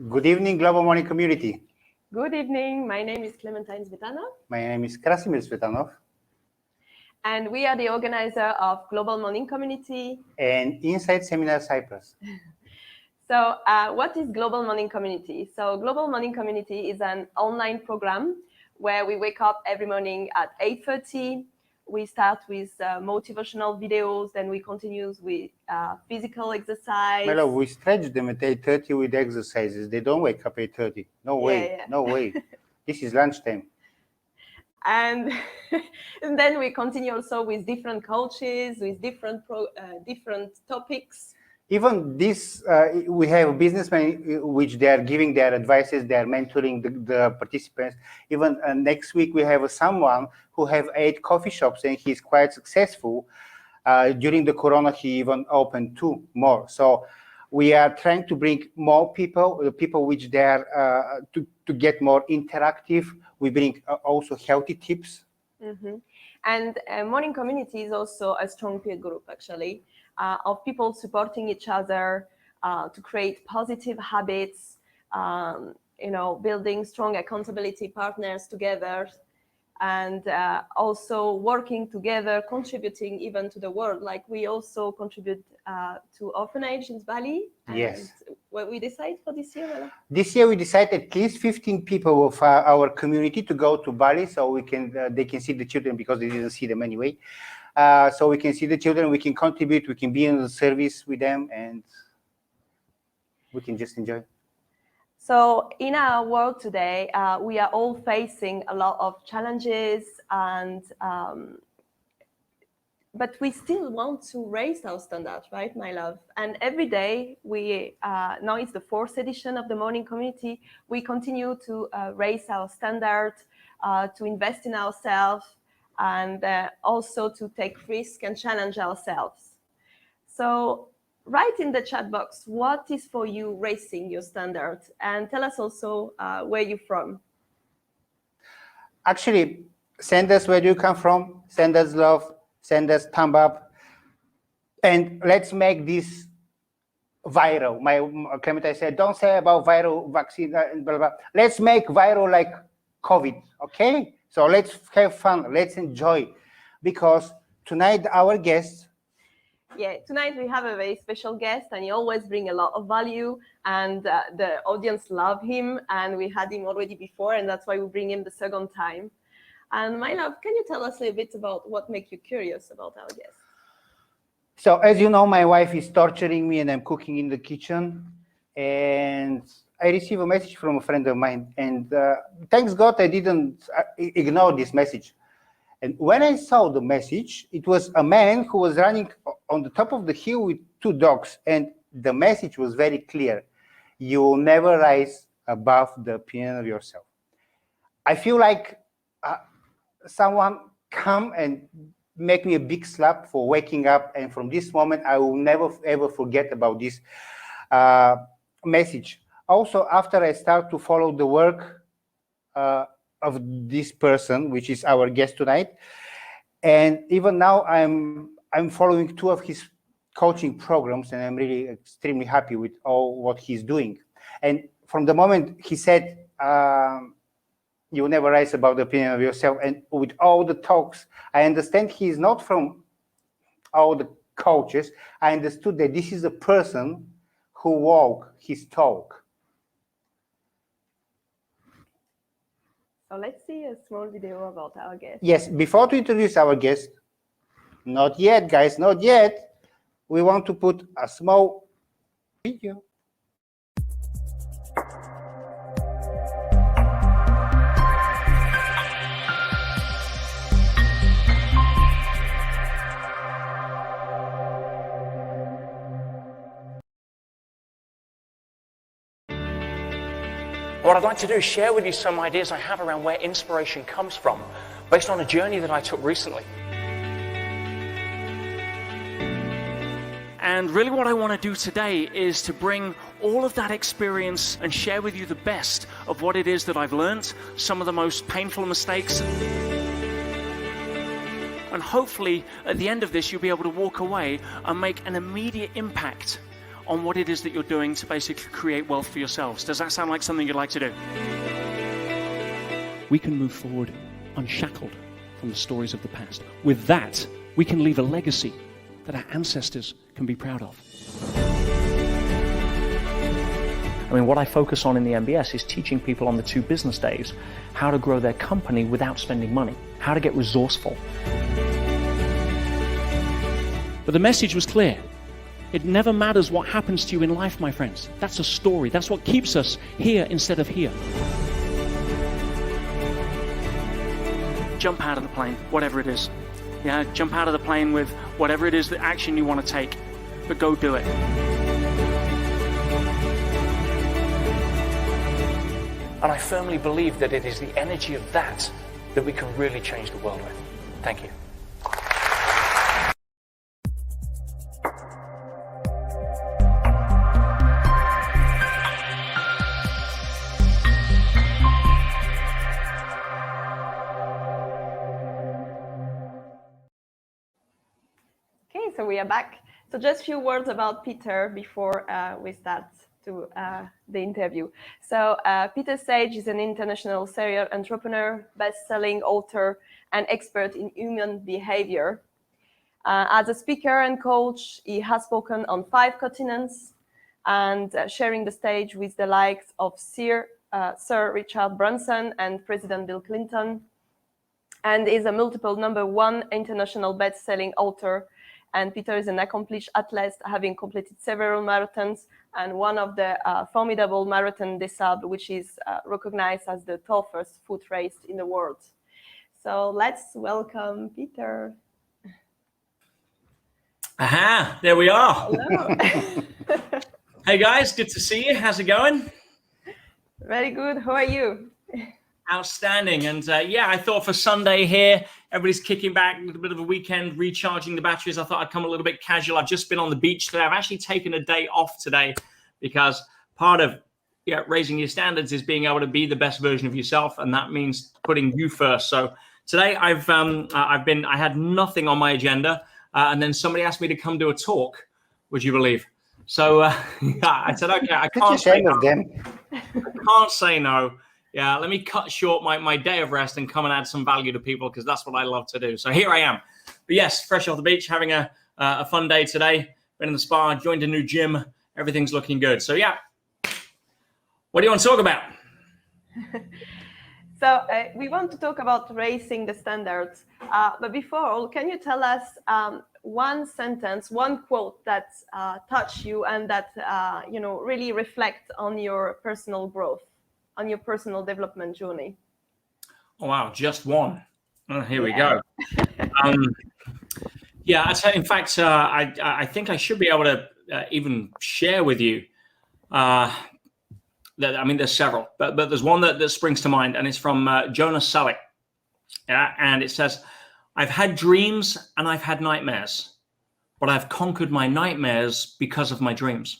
Good evening, Global Morning Community. Good evening. My name is Clementine Zvetanov. My name is Krasimir Svetanov. And we are the organizer of Global Morning Community And Inside Seminar Cyprus. So what is Global Morning Community? So Global Morning Community is an online program where we wake up every morning at 8:30. We start with motivational videos, then we continue with physical exercise. My love, we stretch them at 8:30 with exercises. They don't wake up 8:30. No way, no way. This is lunchtime. And, and then we continue also with different coaches, with different topics. Even this, we have businessmen which they are giving their advices, they are mentoring the participants. Even next week we have someone who have 8 coffee shops and he's quite successful. During the Corona, he even opened 2 more. So we are trying to bring more people, the people which they are to get more interactive. We bring also healthy tips. Mm-hmm. And Morning Community is also a strong peer group, actually, of people supporting each other to create positive habits, building strong accountability partners together, and also working together, contributing even to the world. Like we also contribute to orphanage in Bali. Yes. And what we decide for this year? Ella? This year we decided at least 15 people of our community to go to Bali, so we can they can see the children because they didn't see them anyway. So we can see the children, we can contribute, we can be in the service with them, and we can just enjoy. So in our world today, we are all facing a lot of challenges, and but we still want to raise our standards, right, my love? And every day, we now it's the 4th edition of the Morning Community. We continue to raise our standard, to invest in ourselves, and also to take risks and challenge ourselves. So write in the chat box, what is for you raising your standard? And tell us also where you're from. Actually, send us where you come from, send us love, send us thumb up, and let's make this viral. My Clementine said, don't say about viral vaccine and blah, blah. Let's make viral like COVID, okay? So let's have fun, let's enjoy, because tonight our guest. Yeah, tonight we have a very special guest, and he always brings a lot of value, and the audience love him, and we had him already before, and that's why we bring him the second time. And my love, can you tell us a bit about what makes you curious about our guest? So as you know, my wife is torturing me and I'm cooking in the kitchen, and I received a message from a friend of mine, and thanks God I didn't ignore this message. And when I saw the message, it was a man who was running on the top of the hill with 2 dogs, and the message was very clear. You will never rise above the opinion of yourself. I feel like someone come and make me a big slap for waking up, and from this moment I will never ever forget about this message. Also, after I start to follow the work of this person, which is our guest tonight, and even now I'm following 2 of his coaching programs, and I'm really extremely happy with all what he's doing. And from the moment he said, you never rise above the opinion of yourself, and with all the talks, I understand he is not from all the coaches. I understood that this is a person who walk his talk. So let's see a small video about our guest. Yes, before to introduce our guest, not yet, guys, not yet. We want to put a small video. What I'd like to do is share with you some ideas I have around where inspiration comes from, based on a journey that I took recently. And really what I want to do today is to bring all of that experience and share with you the best of what it is that I've learned, some of the most painful mistakes. And hopefully at the end of this, you'll be able to walk away and make an immediate impact on what it is that you're doing to basically create wealth for yourselves. Does that sound like something you'd like to do? We can move forward unshackled from the stories of the past. With that, we can leave a legacy that our ancestors can be proud of. I mean, what I focus on in the MBS is teaching people on the 2 business days how to grow their company without spending money, how to get resourceful. But the message was clear. It never matters what happens to you in life, my friends. That's a story. That's what keeps us here instead of here. Jump out of the plane, whatever it is. Yeah, jump out of the plane with whatever it is, the action you want to take, but go do it. And I firmly believe that it is the energy of that we can really change the world with. Thank you. Okay, so we are back. So just a few words about Peter before we start to the interview. So Peter Sage is an international serial entrepreneur, best-selling author, and expert in human behavior. As a speaker and coach, he has spoken on 5 continents and sharing the stage with the likes of Sir Richard Branson and President Bill Clinton, and is a multiple #1 international best-selling author. And Peter is an accomplished athlete, having completed several marathons and one of the formidable Marathon des Sables, which is recognized as the toughest foot race in the world. So let's welcome Peter. Aha, there we are. Hello. Hey guys, good to see you. How's it going? Very good. How are you? Outstanding. And yeah, I thought for Sunday here, everybody's kicking back, a little bit of a weekend, recharging the batteries. I thought I'd come a little bit casual. I've just been on the beach today. I've actually taken a day off today because part of raising your standards is being able to be the best version of yourself, and that means putting you first. So today I had nothing on my agenda, and then somebody asked me to come do a talk. Would you believe? So I said, okay, I can't say no. I can't say no. Yeah, let me cut short my day of rest and come and add some value to people, because that's what I love to do. So here I am. But yes, fresh off the beach, having a fun day today. Been in the spa, joined a new gym. Everything's looking good. So yeah, what do you want to talk about? So we want to talk about raising the standards. But before all, can you tell us one sentence, one quote that touched you and that really reflect on your personal growth, on your personal development journey? Oh wow, just one. Oh, here we go. Yeah, in fact, I think I should be able to even share with you. There's several, but there's one that springs to mind, and it's from Jonas Salek. Yeah, and it says, "I've had dreams and I've had nightmares, but I've conquered my nightmares because of my dreams."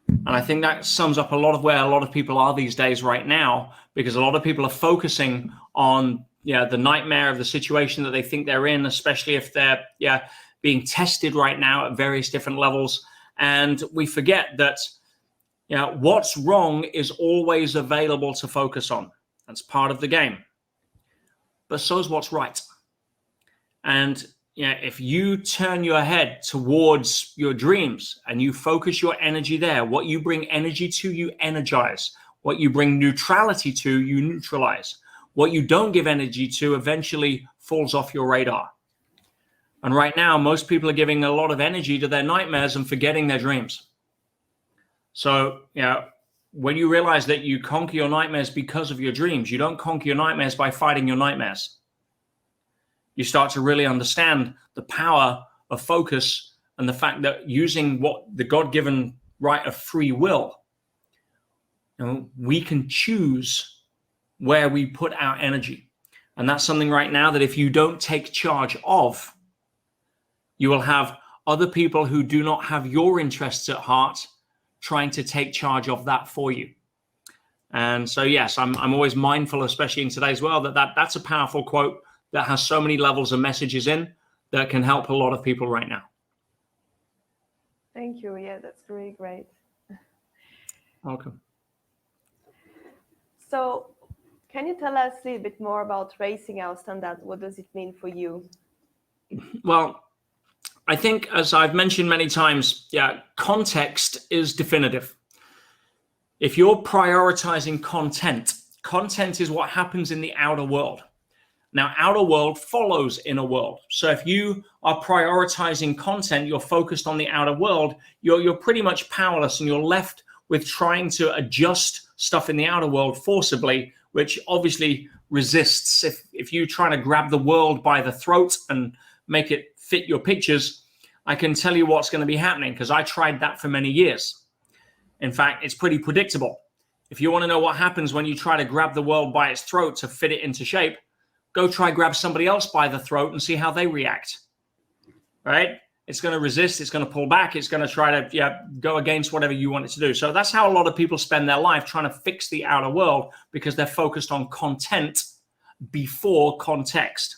And I think that sums up a lot of where a lot of people are these days right now, because a lot of people are focusing on the nightmare of the situation that they think they're in, especially if they're being tested right now at various different levels. And we forget that what's wrong is always available to focus on. That's part of the game. But so is what's right. And if you turn your head towards your dreams and you focus your energy there, what you bring energy to, you energize. What you bring neutrality to, you neutralize. What you don't give energy to eventually falls off your radar. And right now, most people are giving a lot of energy to their nightmares and forgetting their dreams. So, when you realize that you conquer your nightmares because of your dreams, you don't conquer your nightmares by fighting your nightmares. You start to really understand the power of focus and the fact that using what the God-given right of free will, we can choose where we put our energy. And that's something right now that if you don't take charge of, you will have other people who do not have your interests at heart trying to take charge of that for you. And so, yes, I'm always mindful, especially in today's world, that's a powerful quote that has so many levels of messages in that can help a lot of people right now. Thank you. Yeah, that's really great. Welcome. So, can you tell us a little bit more about raising our standards? What does it mean for you? Well, I think, as I've mentioned many times, yeah, context is definitive. If you're prioritizing content, content is what happens in the outer world. Now, outer world follows inner world. So if you are prioritizing content, you're focused on the outer world, you're pretty much powerless, and you're left with trying to adjust stuff in the outer world forcibly, which obviously resists. If you try to grab the world by the throat and make it fit your pictures, I can tell you what's going to be happening, because I tried that for many years. In fact, it's pretty predictable. If you want to know what happens when you try to grab the world by its throat to fit it into shape, go try grab somebody else by the throat and see how they react. Right? It's going to resist. It's going to pull back. It's going to try to go against whatever you want it to do. So that's how a lot of people spend their life, trying to fix the outer world, because they're focused on content before context.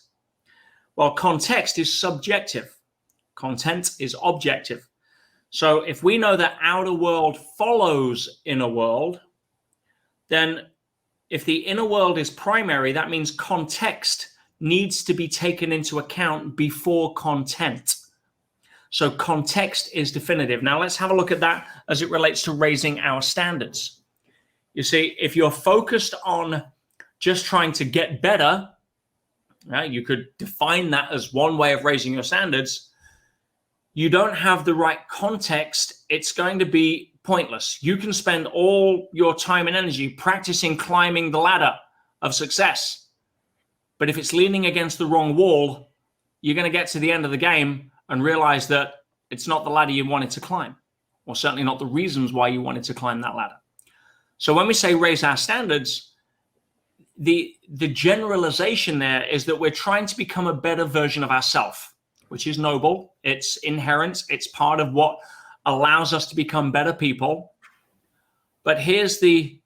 Well, context is subjective. Content is objective. So if we know that outer world follows inner world, then if the inner world is primary, that means context needs to be taken into account before content. So context is definitive. Now let's have a look at that as it relates to raising our standards. You see, if you're focused on just trying to get better, you could define that as one way of raising your standards. You don't have the right context, it's going to be pointless. You can spend all your time and energy practicing climbing the ladder of success. But if it's leaning against the wrong wall, you're going to get to the end of the game and realize that it's not the ladder you wanted to climb, or certainly not the reasons why you wanted to climb that ladder. So when we say raise our standards, the generalization there is that we're trying to become a better version of ourselves, which is noble. It's inherent. It's part of what allows us to become better people. But here's the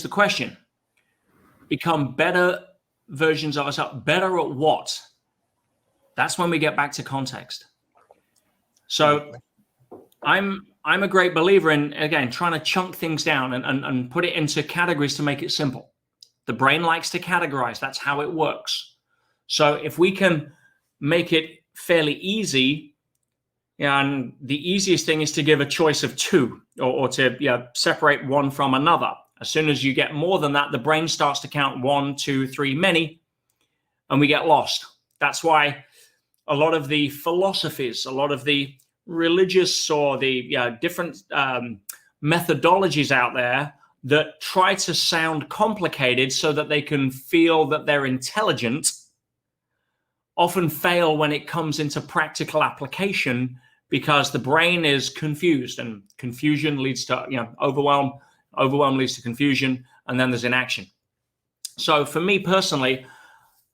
question. Become better versions of ourselves. Better at what? That's when we get back to context. So I'm a great believer in, again, trying to chunk things down and put it into categories to make it simple. The brain likes to categorize. That's how it works. So if we can make it fairly easy, and the easiest thing is to give a choice of two, or to separate one from another. As soon as you get more than that, the brain starts to count 1, 2, 3, many, and we get lost. That's why a lot of the philosophies, a lot of the religious or the different methodologies out there that try to sound complicated so that they can feel that they're intelligent often fail when it comes into practical application, because the brain is confused, and confusion leads to overwhelm. Overwhelm leads to confusion, and then there's inaction. So for me personally,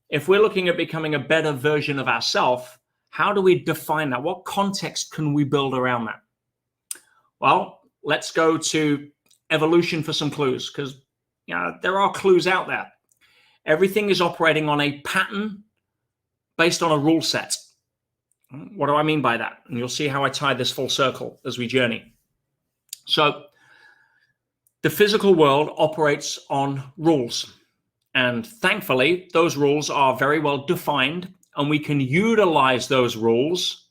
if we're looking at becoming a better version of ourselves, how do we define that? What context can we build around that? Well, let's go to evolution for some clues, because there are clues out there. Everything is operating on a pattern based on a rule set. What do I mean by that? And you'll see how I tie this full circle as we journey. So the physical world operates on rules. And thankfully, those rules are very well defined, and we can utilize those rules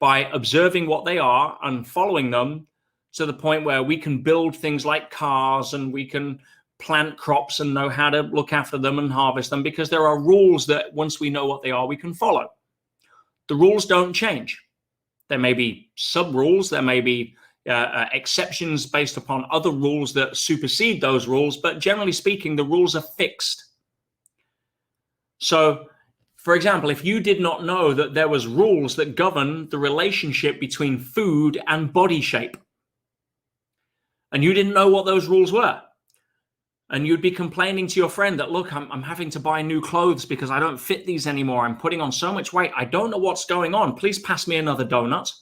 by observing what they are and following them to the point where we can build things like cars, and we can plant crops and know how to look after them and harvest them, because there are rules that once we know what they are, we can follow. The rules don't change. There may be sub-rules, there may be exceptions based upon other rules that supersede those rules, but generally speaking, the rules are fixed. So, for example, if you did not know that there was rules that govern the relationship between food and body shape, and you didn't know what those rules were, and you'd be complaining to your friend that, look, I'm having to buy new clothes because I don't fit these anymore. I'm putting on so much weight. I don't know what's going on. Please pass me another donut.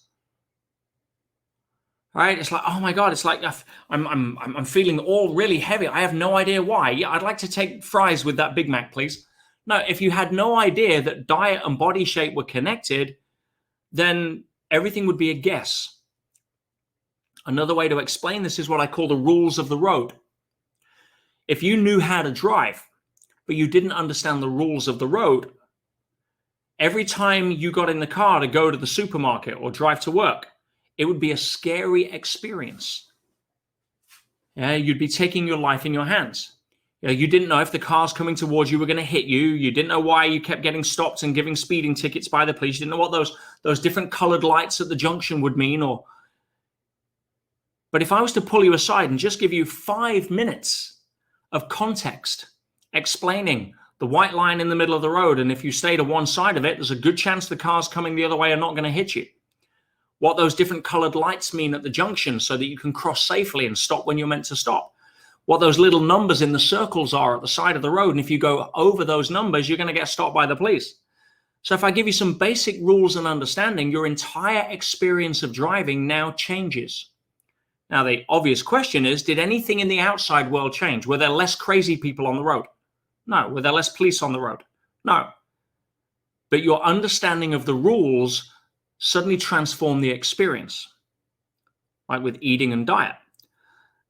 Right? It's like, oh my God, it's like I'm feeling all really heavy. I have no idea why. Yeah, I'd like to take fries with that Big Mac, please. No, if you had no idea that diet and body shape were connected, then everything would be a guess. Another way to explain this is what I call the rules of the road. If you knew how to drive, but you didn't understand the rules of the road, every time you got in the car to go to the supermarket or drive to work, it would be a scary experience. Yeah, you'd be taking your life in your hands. You didn't know if the cars coming towards you were going to hit you. You didn't know why you kept getting stopped and giving speeding tickets by the police. You didn't know what those different colored lights at the junction would mean. But if I was to pull you aside and just give you 5 minutes of context explaining the white line in the middle of the road, and if you stay to one side of it, there's a good chance the cars coming the other way are not going to hit you. What those different colored lights mean at the junction so that you can cross safely and stop when you're meant to stop. What those little numbers in the circles are at the side of the road. And if you go over those numbers, you're going to get stopped by the police. So if I give you some basic rules and understanding, your entire experience of driving now changes. Now, the obvious question is, did anything in the outside world change? Were there less crazy people on the road? No. Were there less police on the road? No. But your understanding of the rules suddenly transformed the experience, like with eating and diet.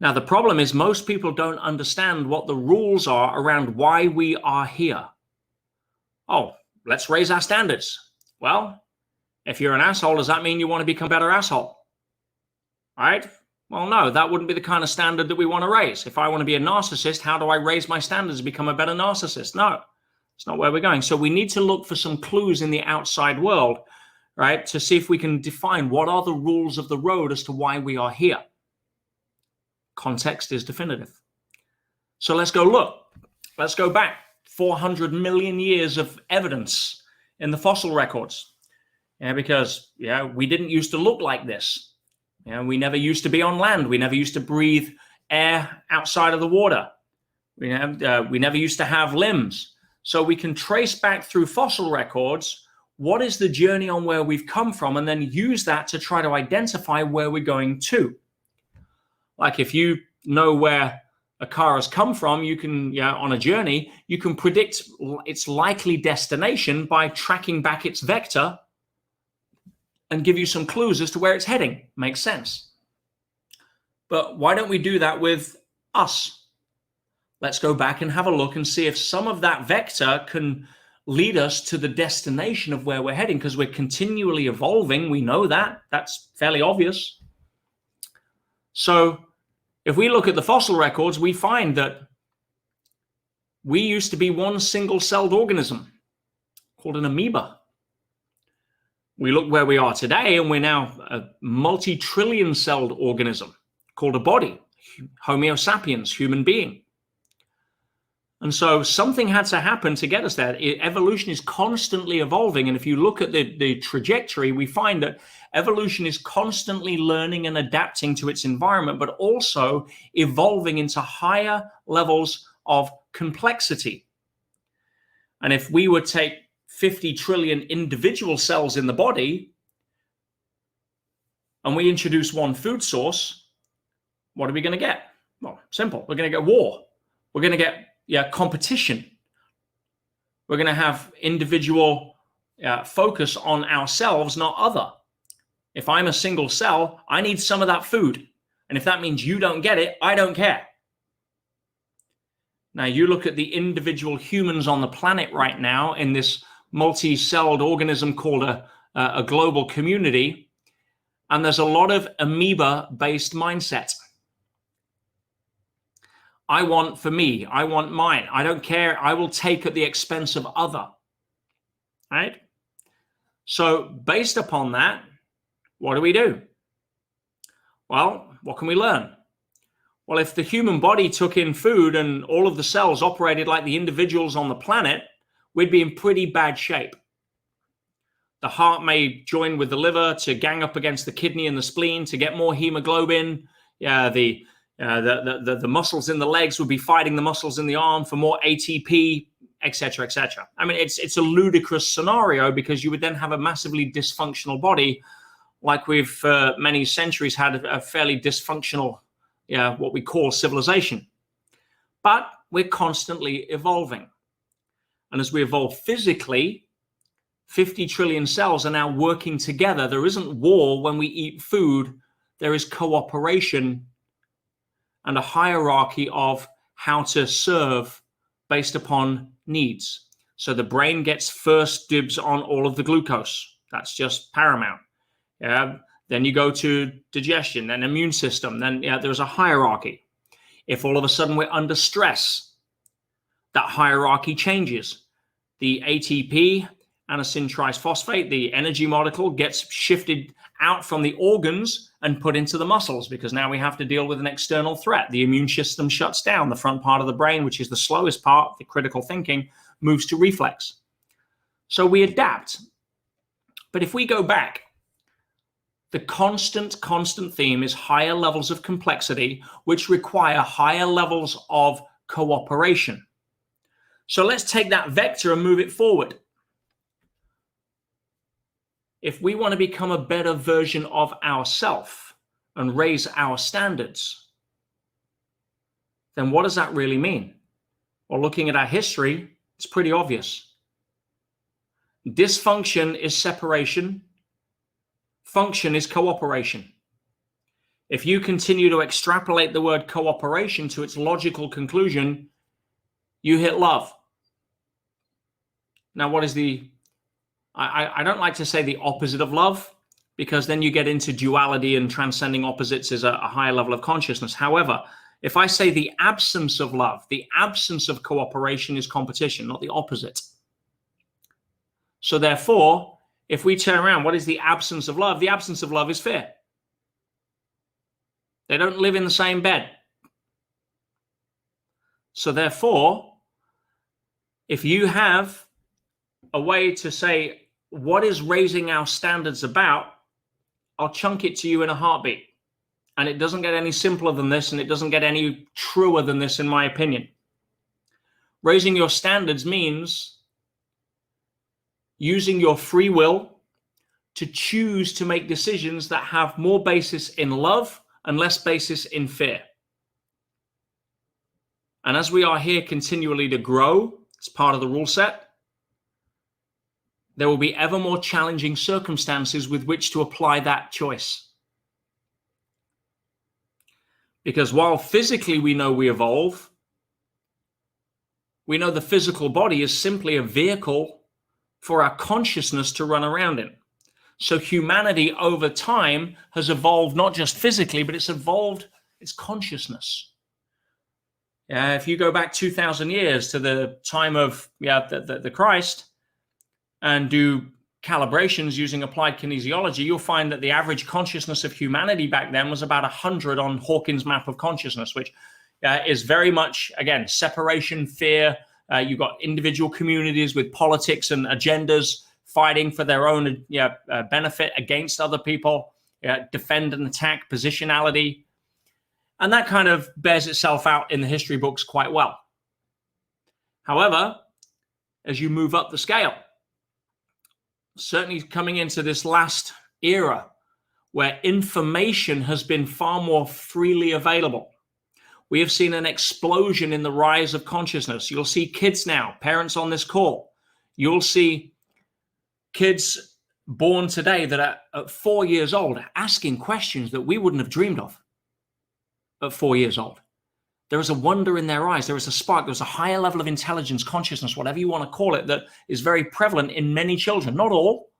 Now, the problem is most people don't understand what the rules are around why we are here. Oh, let's raise our standards. Well, if you're an asshole, does that mean you want to become a better asshole? All right? Well, no, that wouldn't be the kind of standard that we want to raise. If I want to be a narcissist, how do I raise my standards to become a better narcissist? No, it's not where we're going. So we need to look for some clues in the outside world, right, to see if we can define what are the rules of the road as to why we are here. Context is definitive. So let's go look. Let's go back 400 million years of evidence in the fossil records. Because we didn't used to look like this. We never used to be on land. We never used to breathe air outside of the water. We never used to have limbs. So we can trace back through fossil records what is the journey on where we've come from, and then use that to try to identify where we're going to. Like if you know where a car has come from, you can, on a journey, you can predict its likely destination by tracking back its vector and give you some clues as to where it's heading. Makes sense. But why don't we do that with us? Let's go back and have a look and see if some of that vector can lead us to the destination of where we're heading, because we're continually evolving. We know that. That's fairly obvious. So if we look at the fossil records, we find that we used to be one single-celled organism called an amoeba. We look where we are today, and we're now a multi-trillion-celled organism called a body, Homo sapiens, human being. And so something had to happen to get us there. Evolution is constantly evolving. And if you look at the trajectory, we find that evolution is constantly learning and adapting to its environment, but also evolving into higher levels of complexity. And if we would take 50 trillion individual cells in the body and we introduce one food source, what are we going to get? Well, simple. We're going to get war. We're going to get competition. We're going to have individual focus on ourselves, not other. If I'm a single cell, I need some of that food. And if that means you don't get it, I don't care. Now, you look at the individual humans on the planet right now in this multi-celled organism called a global community, and there's a lot of amoeba-based mindset. I want for me, I want mine. I don't care. I will take at the expense of other. Right? So based upon that, what do? Well, what can we learn? Well, if the human body took in food and all of the cells operated like the individuals on the planet, we'd be in pretty bad shape. The heart may join with the liver to gang up against the kidney and the spleen to get more hemoglobin. The muscles in the legs would be fighting the muscles in the arm for more ATP, etc., etc. I mean, it's a ludicrous scenario, because you would then have a massively dysfunctional body, like we've for many centuries had a fairly dysfunctional, what we call civilization. But we're constantly evolving. And as we evolve physically, 50 trillion cells are now working together. There isn't war when we eat food. There is cooperation and a hierarchy of how to serve based upon needs. So the brain gets first dibs on all of the glucose. That's just paramount. Yeah. Then you go to digestion, then immune system. Then there's a hierarchy. If all of a sudden we're under stress, that hierarchy changes. The ATP, adenosine triphosphate, the energy molecule, gets shifted out from the organs and put into the muscles, because now we have to deal with an external threat. The immune system shuts down. The front part of the brain, which is the slowest part, the critical thinking, moves to reflex. So we adapt. But if we go back, the constant theme is higher levels of complexity, which require higher levels of cooperation. So let's take that vector and move it forward. If we want to become a better version of ourselves and raise our standards, then what does that really mean? Well, looking at our history, it's pretty obvious. Dysfunction is separation. Function is cooperation. If you continue to extrapolate the word cooperation to its logical conclusion, you hit love. Now, what is I don't like to say the opposite of love, because then you get into duality, and transcending opposites is a higher level of consciousness. However, if I say the absence of love, the absence of cooperation is competition, not the opposite. So therefore, if we turn around, what is the absence of love? The absence of love is fear. They don't live in the same bed. So therefore, if you have a way to say, what is raising our standards about? I'll chunk it to you in a heartbeat. And it doesn't get any simpler than this, and it doesn't get any truer than this, in my opinion. Raising your standards means using your free will to choose to make decisions that have more basis in love and less basis in fear. And as we are here continually to grow, as part of the rule set, there will be ever more challenging circumstances with which to apply that choice. Because while physically we know we evolve, we know the physical body is simply a vehicle for our consciousness to run around in. So humanity over time has evolved not just physically, but it's evolved its consciousness. If you go back 2,000 years to the time of the Christ, and do calibrations using applied kinesiology, you'll find that the average consciousness of humanity back then was about 100 on Hawkins' map of consciousness, which is very much, again, separation, fear. You've got individual communities with politics and agendas fighting for their own benefit against other people, defend and attack, positionality. And that kind of bears itself out in the history books quite well. However, as you move up the scale, certainly coming into this last era where information has been far more freely available, we have seen an explosion in the rise of consciousness. You'll see kids now, parents on this call, you'll see kids born today that are at 4 years old asking questions that we wouldn't have dreamed of at 4 years old. There is a wonder in their eyes. There is a spark. There's a higher level of intelligence, consciousness, whatever you want to call it, that is very prevalent in many children. Not all,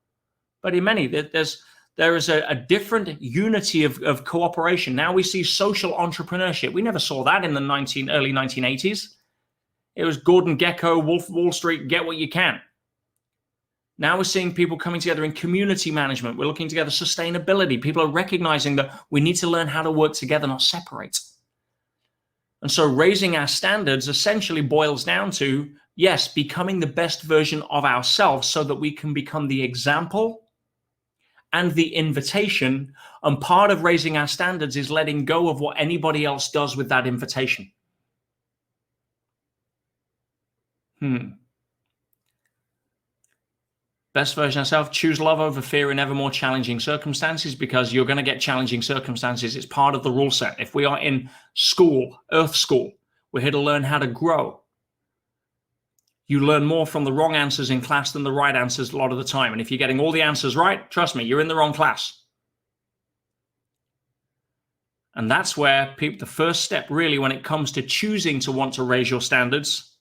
but in many. There is a different unity of cooperation. Now we see social entrepreneurship. We never saw that in the early 1980s. It was Gordon Gekko, Wolf of Wall Street, get what you can. Now we're seeing people coming together in community management. We're looking together sustainability. People are recognizing that we need to learn how to work together, not separate. And so raising our standards essentially boils down to, yes, becoming the best version of ourselves so that we can become the example and the invitation. And part of raising our standards is letting go of what anybody else does with that invitation. Best version of yourself, choose love over fear in ever more challenging circumstances, because you're going to get challenging circumstances. It's part of the rule set. If we are in school, Earth School, we're here to learn how to grow. You learn more from the wrong answers in class than the right answers a lot of the time. And if you're getting all the answers right, trust me, you're in the wrong class. And that's where the first step really when it comes to choosing to want to raise your standards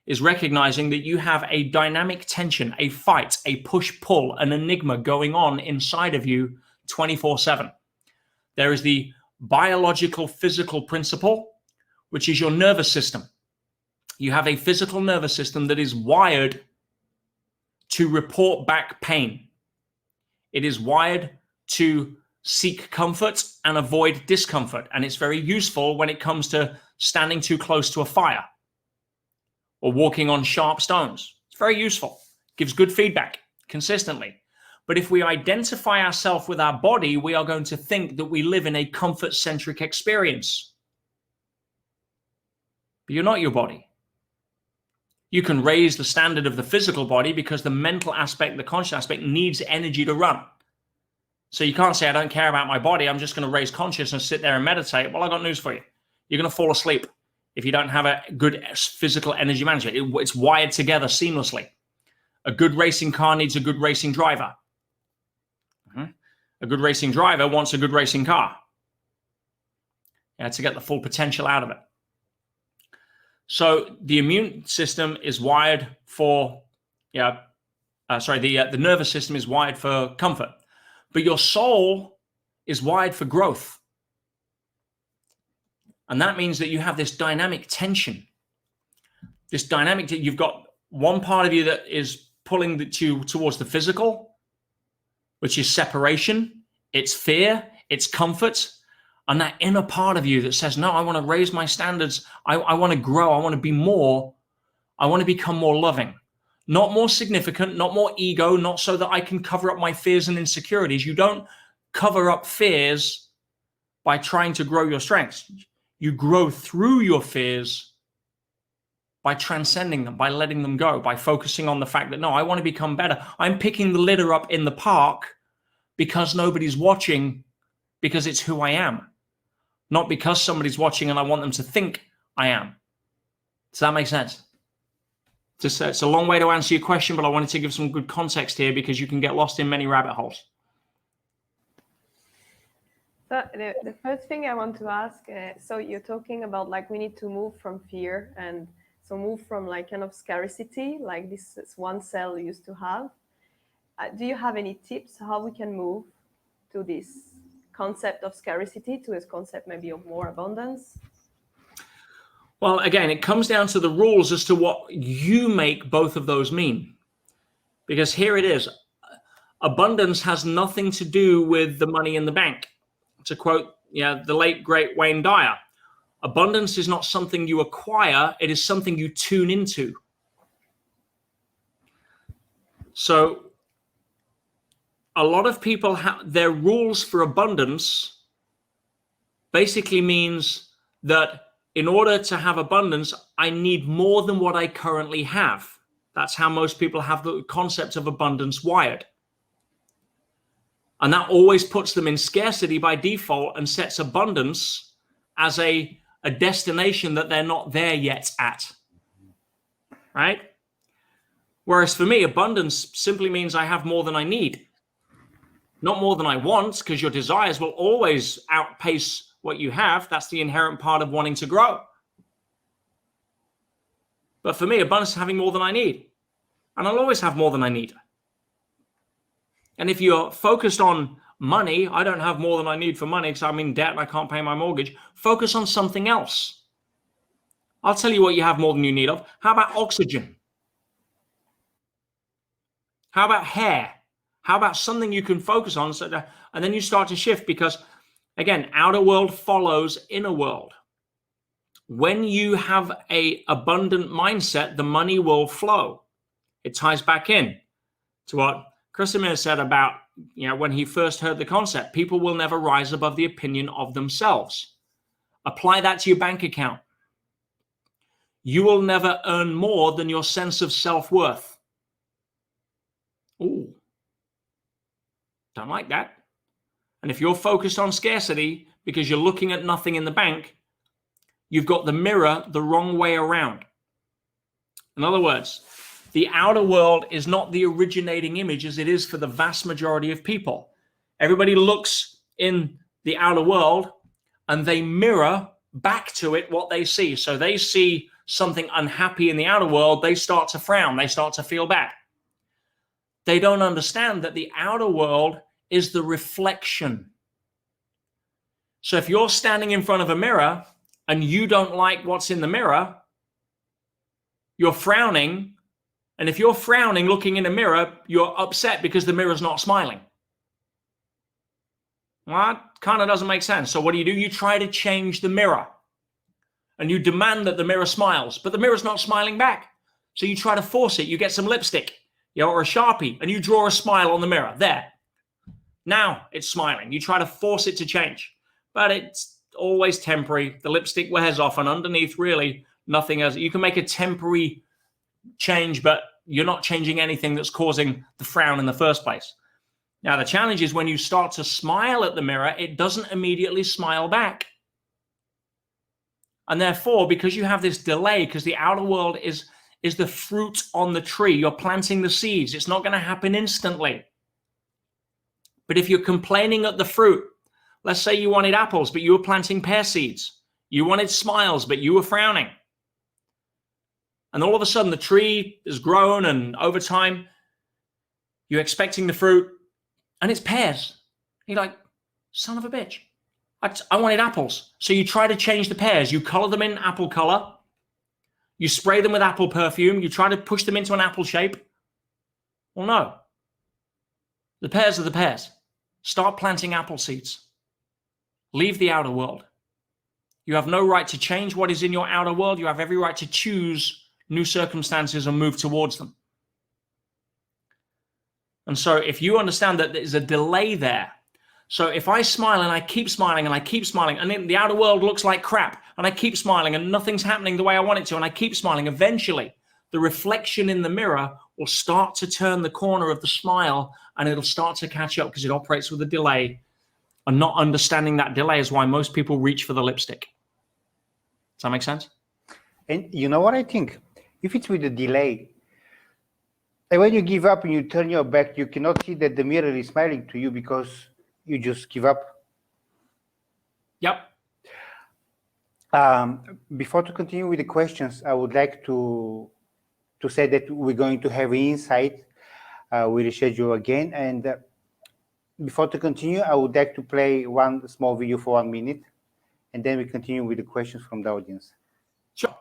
is recognizing that you have a dynamic tension, a fight, a push-pull, an enigma going on inside of you 24/7. There is the biological physical principle, which is your nervous system. You have a physical nervous system that is wired to report back pain. It is wired to seek comfort and avoid discomfort. And it's very useful when it comes to standing too close to a fire or walking on sharp stones. It's very useful. Gives good feedback consistently. But if we identify ourselves with our body, we are going to think that we live in a comfort-centric experience. But you're not your body. You can raise the standard of the physical body because the mental aspect, the conscious aspect needs energy to run. So you can't say, I don't care about my body. I'm just going to raise consciousness, sit there and meditate. Well, I got news for you. You're going to fall asleep if you don't have a good physical energy management. It's wired together seamlessly. A good racing car needs a good racing driver. A good racing driver wants a good racing car. To get the full potential out of it. So the immune system is wired for, the nervous system is wired for comfort. But your soul is wired for growth. And that means that you have this dynamic tension. You've got one part of you that is pulling you towards the physical, which is separation, it's fear, it's comfort, and that inner part of you that says, no, I want to raise my standards. I want to grow. I want to be more. I want to become more loving. Not more significant, not more ego, not so that I can cover up my fears and insecurities. You don't cover up fears by trying to grow your strengths. You grow through your fears by transcending them, by letting them go, by focusing on the fact that, no, I want to become better. I'm picking the litter up in the park because nobody's watching, because it's who I am. Not because somebody's watching and I want them to think I am. Does that make sense? It's a long way to answer your question, but I wanted to give some good context here because you can get lost in many rabbit holes. So the first thing I want to ask, so you're talking about like we need to move from fear and so move from like kind of scarcity, like this is one cell used to have. Do you have any tips how we can move to this concept of scarcity to this concept maybe of more abundance? Well, again, it comes down to the rules as to what you make both of those mean. Because here it is. Abundance has nothing to do with the money in the bank. To quote the late, great Wayne Dyer, abundance is not something you acquire. It is something you tune into. So a lot of people have their rules for abundance basically means that in order to have abundance, I need more than what I currently have. That's how most people have the concept of abundance wired. And that always puts them in scarcity by default and sets abundance as a destination that they're not there yet at. Right? Whereas for me, abundance simply means I have more than I need. Not more than I want, because your desires will always outpace what you have. That's the inherent part of wanting to grow. But for me, abundance is having more than I need. And I'll always have more than I need. And if you're focused on money, I don't have more than I need for money because I'm in debt and I can't pay my mortgage. Focus on something else. I'll tell you what you have more than you need of. How about oxygen? How about hair? How about something you can focus on? And then you start to shift because, again, outer world follows inner world. When you have an abundant mindset, the money will flow. It ties back in to what Krasimir said about, when he first heard the concept, people will never rise above the opinion of themselves. Apply that to your bank account. You will never earn more than your sense of self-worth. Ooh, don't like that. And if you're focused on scarcity because you're looking at nothing in the bank, you've got the mirror the wrong way around. In other words, the outer world is not the originating image as it is for the vast majority of people. Everybody looks in the outer world and they mirror back to it what they see. So they see something unhappy in the outer world, they start to frown, they start to feel bad. They don't understand that the outer world is the reflection. So if you're standing in front of a mirror and you don't like what's in the mirror, you're frowning. And if you're frowning, looking in a mirror, you're upset because the mirror's not smiling. Well, that kind of doesn't make sense. So what do? You try to change the mirror and you demand that the mirror smiles, but the mirror's not smiling back. So you try to force it. You get some lipstick, or a Sharpie, and you draw a smile on the mirror. There. Now it's smiling. You try to force it to change, but it's always temporary. The lipstick wears off, and underneath, really, nothing else. You can make a temporary change, but you're not changing anything that's causing the frown in the first place. Now, the challenge is when you start to smile at the mirror, it doesn't immediately smile back. And therefore, because you have this delay, because the outer world is the fruit on the tree, you're planting the seeds. It's not going to happen instantly. But if you're complaining at the fruit, let's say you wanted apples, but you were planting pear seeds. You wanted smiles, but you were frowning. And all of a sudden, the tree has grown, and over time, you're expecting the fruit, and it's pears. You're like, son of a bitch. I wanted apples. So you try to change the pears. You color them in apple color. You spray them with apple perfume. You try to push them into an apple shape. Well, no. The pears are the pears. Start planting apple seeds. Leave the outer world. You have no right to change what is in your outer world. You have every right to choose new circumstances and move towards them. And so if you understand that there's a delay there, so if I smile and I keep smiling and I keep smiling, and then the outer world looks like crap, and I keep smiling and nothing's happening the way I want it to, and I keep smiling, eventually the reflection in the mirror will start to turn the corner of the smile, and it'll start to catch up because it operates with a delay. And not understanding that delay is why most people reach for the lipstick. Does that make sense? And you know what I think? If it's with a delay, and when you give up and you turn your back, you cannot see that the mirror is smiling to you because you just give up. Yep. Before to continue with the questions, I would like to say that we're going to have insight with the schedule again. And before to continue, I would like to play one small video for 1 minute, and then we continue with the questions from the audience. Sure.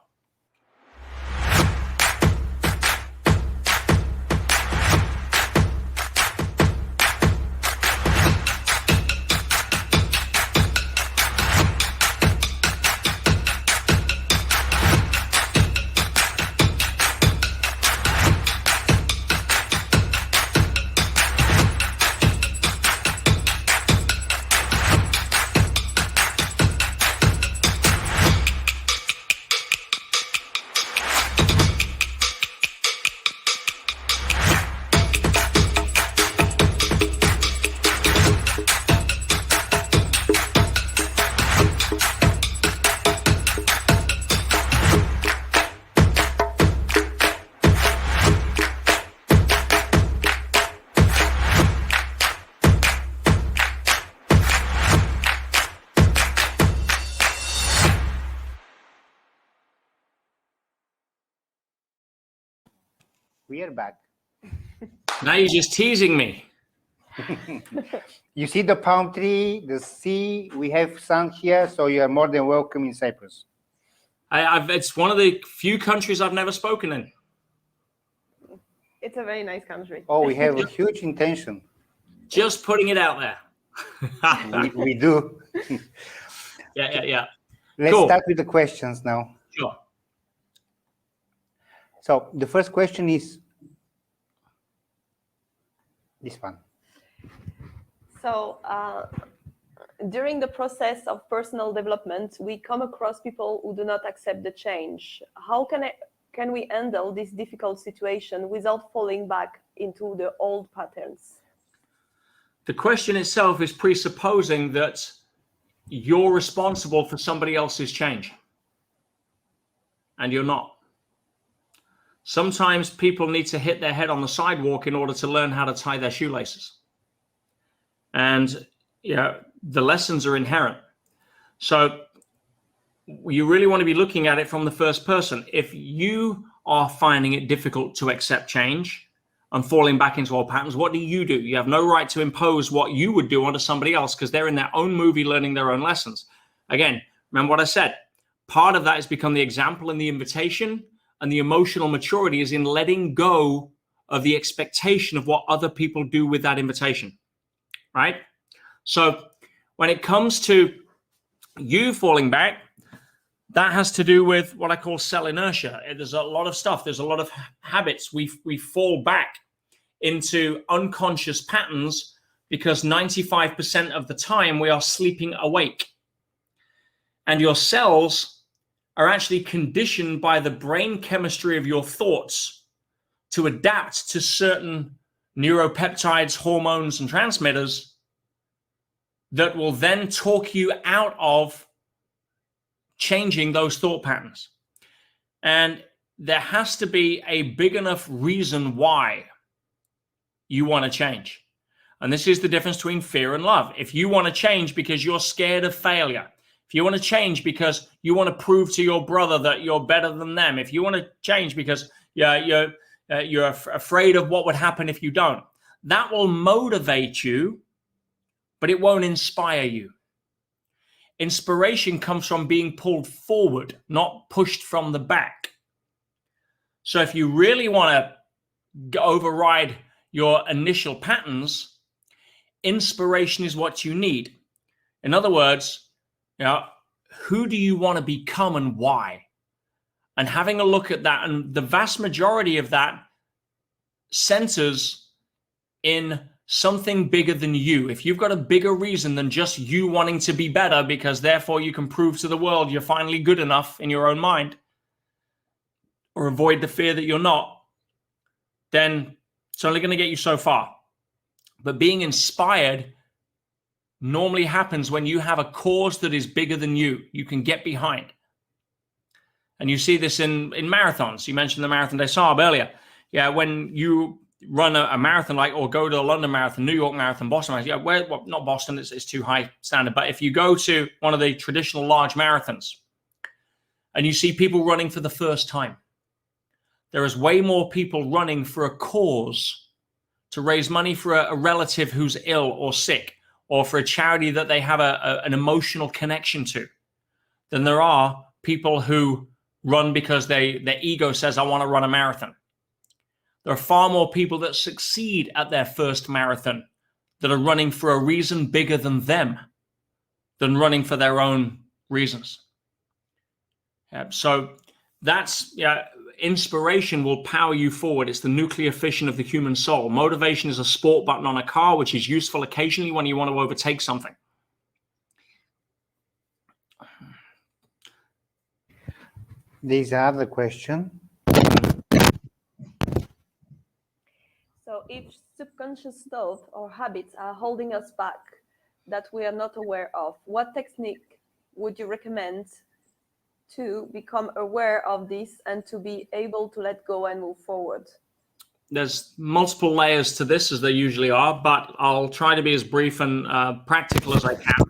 We are back. Now you're just teasing me. You see the palm tree, the sea, we have sun here, so you are more than welcome in Cyprus. It's one of the few countries I've never spoken in. It's a very nice country. Oh, we have a huge intention. Just putting it out there. we do. Yeah. Let's Cool. start with the questions now. Sure. So the first question is this one. So during the process of personal development, we come across people who do not accept the change. How can we handle this difficult situation without falling back into the old patterns? The question itself is presupposing that you're responsible for somebody else's change, and you're not. Sometimes people need to hit their head on the sidewalk in order to learn how to tie their shoelaces. And the lessons are inherent. So you really want to be looking at it from the first person. If you are finding it difficult to accept change and falling back into old patterns, what do? You have no right to impose what you would do onto somebody else, because they're in their own movie learning their own lessons. Again, remember what I said. Part of that is become the example and the invitation, and the emotional maturity is in letting go of the expectation of what other people do with that invitation, right? So when it comes to you falling back, that has to do with what I call cell inertia. There's a lot of stuff. There's a lot of habits. We fall back into unconscious patterns because 95% of the time we are sleeping awake. And your cells are actually conditioned by the brain chemistry of your thoughts to adapt to certain neuropeptides, hormones, and transmitters that will then talk you out of changing those thought patterns. And there has to be a big enough reason why you want to change. And this is the difference between fear and love. If you want to change because you're scared of failure, if you want to change because you want to prove to your brother that you're better than them, if you want to change because you're afraid of what would happen if you don't, that will motivate you, but it won't inspire you. Inspiration comes from being pulled forward, not pushed from the back. So if you really want to override your initial patterns, inspiration is what you need. In other words, who do you want to become and why? And having a look at that, and the vast majority of that centers in something bigger than you. If you've got a bigger reason than just you wanting to be better because therefore you can prove to the world you're finally good enough in your own mind, or avoid the fear that you're not, then it's only going to get you so far. But being inspired normally happens when you have a cause that is bigger than you can get behind. And you see this in marathons. You mentioned the Marathon des Sables earlier. Yeah, when you run a marathon, or go to a London Marathon, New York Marathon, Boston Marathon, not Boston, it's too high standard, but if you go to one of the traditional large marathons and you see people running for the first time, there is way more people running for a cause to raise money for a relative who's ill or sick, or for a charity that they have an emotional connection to, than there are people who run because their ego says, I want to run a marathon. There are far more people that succeed at their first marathon that are running for a reason bigger than them, than running for their own reasons. So that's, inspiration will power you forward. It's the nuclear fission of the human soul. Motivation is a sport button on a car, which is useful occasionally when you want to overtake something. There's another question. So if subconscious thoughts or habits are holding us back that we are not aware of, what technique would you recommend to become aware of this and to be able to let go and move forward? There's multiple layers to this, as there usually are, but I'll try to be as brief and practical as I can.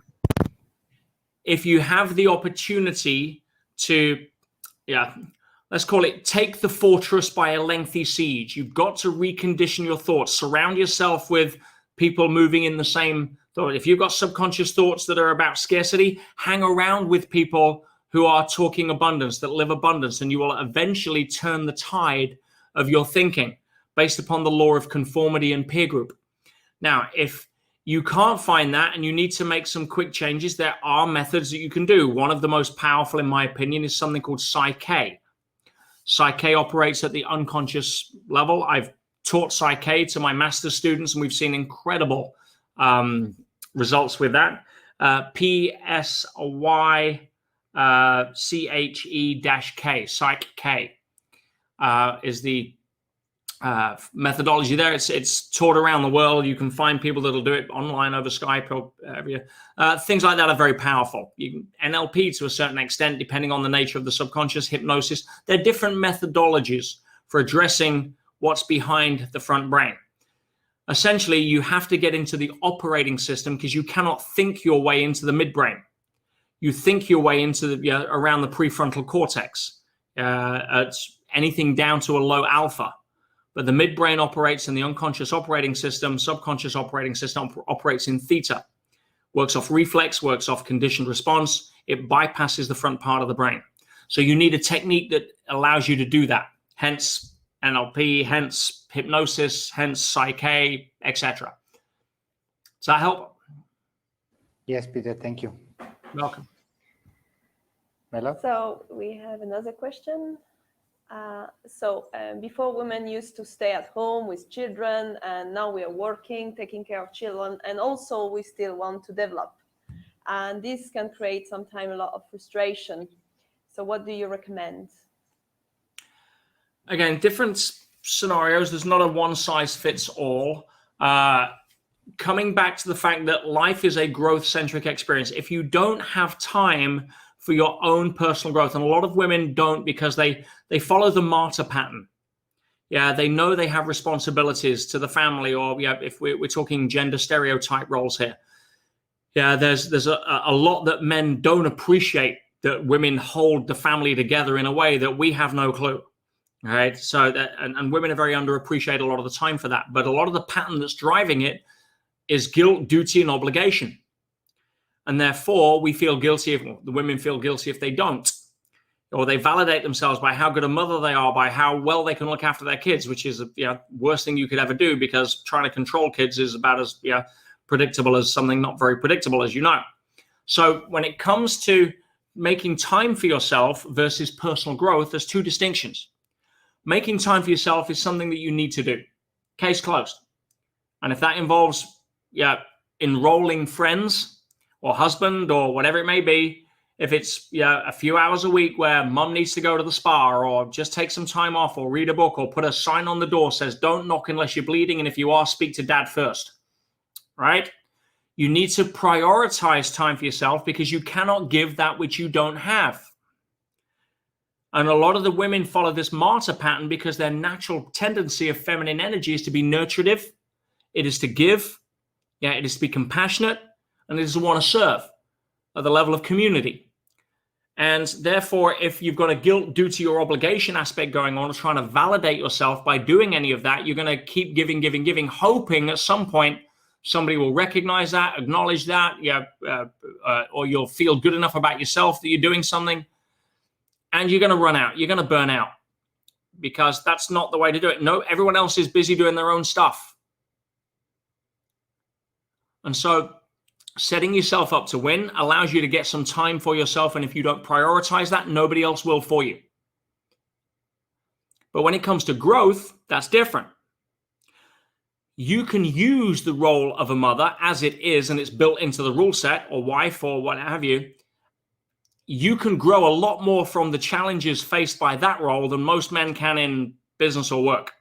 If you have the opportunity to, let's call it take the fortress by a lengthy siege, you've got to recondition your thoughts. Surround yourself with people moving in the same thought. If you've got subconscious thoughts that are about scarcity, hang around with people who are talking abundance, that live abundance, and you will eventually turn the tide of your thinking based upon the law of conformity and peer group. Now, if you can't find that and you need to make some quick changes, there are methods that you can do. One of the most powerful, in my opinion, is something called Psyche. Psyche operates at the unconscious level. I've taught Psyche to my master's students, and we've seen incredible results with that. PSY CHE-K, Psych-K is the methodology there. It's taught around the world. You can find people that'll do it online over Skype or things like that are very powerful. You can NLP to a certain extent, depending on the nature of the subconscious, hypnosis. There are different methodologies for addressing what's behind the front brain. Essentially, you have to get into the operating system because you cannot think your way into the midbrain. You think your way into the around the prefrontal cortex. It's anything down to a low alpha. But the midbrain operates in the unconscious operating system. Subconscious operating system operates in theta. Works off reflex, works off conditioned response. It bypasses the front part of the brain. So you need a technique that allows you to do that. Hence NLP, hence hypnosis, hence Psyche, etc. Does that help? Yes, Peter, thank you. Welcome. Mela? So we have another question. Before, women used to stay at home with children, and now we are working, taking care of children, and also we still want to develop. And this can create sometimes a lot of frustration. So what do you recommend? Again, different scenarios. There's not a one size fits all. Coming back to the fact that life is a growth-centric experience. If you don't have time for your own personal growth, and a lot of women don't because they follow the martyr pattern. Yeah, they know they have responsibilities to the family, or if we're talking gender stereotype roles here. Yeah, there's a lot that men don't appreciate, that women hold the family together in a way that we have no clue. All right, so and women are very underappreciated a lot of the time for that. But a lot of the pattern that's driving it is guilt, duty, and obligation. And therefore, we feel guilty, the women feel guilty if they don't. Or they validate themselves by how good a mother they are, by how well they can look after their kids, which is the worst thing you could ever do, because trying to control kids is about as predictable as something not very predictable, as you know. So when it comes to making time for yourself versus personal growth, there's two distinctions. Making time for yourself is something that you need to do. Case closed. And if that involves enrolling friends or husband or whatever it may be, if it's a few hours a week where mum needs to go to the spa, or just take some time off, or read a book, or put a sign on the door says don't knock unless you're bleeding, and if you are, speak to dad first, right? You need to prioritize time for yourself, because you cannot give that which you don't have. And a lot of the women follow this martyr pattern because their natural tendency of feminine energy is to be nurturative, it is to give, it is to be compassionate, and it is to want to serve at the level of community. And therefore, if you've got a guilt, duty, or obligation aspect going on, or trying to validate yourself by doing any of that, you're going to keep giving, hoping at some point somebody will recognize that, acknowledge that, or you'll feel good enough about yourself that you're doing something, and you're going to run out. You're going to burn out, because that's not the way to do it. No, everyone else is busy doing their own stuff. And so setting yourself up to win allows you to get some time for yourself. And if you don't prioritize that, nobody else will for you. But when it comes to growth, that's different. You can use the role of a mother as it is, and it's built into the rule set, or wife, or what have you. You can grow a lot more from the challenges faced by that role than most men can in business or work.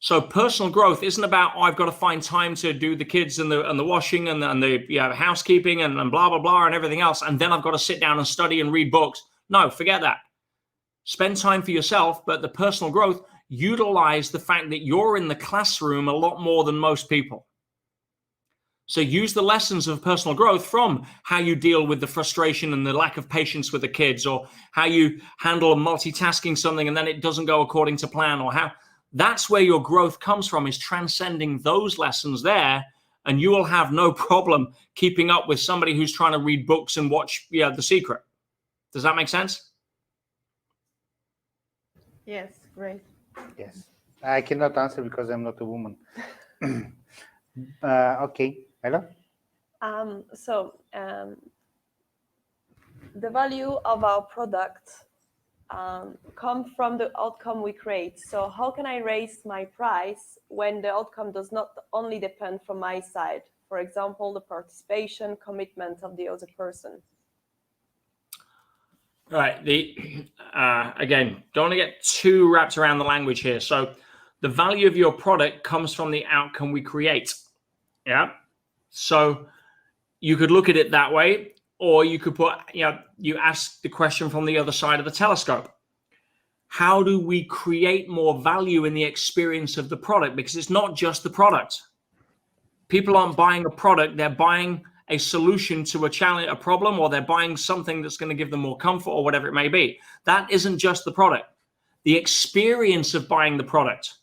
So personal growth isn't about, I've got to find time to do the kids and the washing and the housekeeping and blah, blah, blah, and everything else, and then I've got to sit down and study and read books. No, forget that. Spend time for yourself, but the personal growth, utilize the fact that you're in the classroom a lot more than most people. So use the lessons of personal growth from how you deal with the frustration and the lack of patience with the kids, or how you handle multitasking something and then it doesn't go according to plan, or how... That's where your growth comes from, is transcending those lessons there, and you will have no problem keeping up with somebody who's trying to read books and watch The Secret. Does that make sense? Yes, great. Yes. I cannot answer because I'm not a woman. Okay. Hello? The value of our product come from the outcome we create. So how can I raise my price when the outcome does not only depend from my side? For example, the participation, commitment of the other person. Right. Again, don't want to get too wrapped around the language here. So the value of your product comes from the outcome we create. Yeah. So you could look at it that way. Or you could put, you ask the question from the other side of the telescope. how do we create more value in the experience of the product? Because it's not just the product. People aren't buying a product, they're buying a solution to a challenge, a problem, or they're buying something that's going to give them more comfort or whatever it may be. That isn't just the product. The experience of buying the product.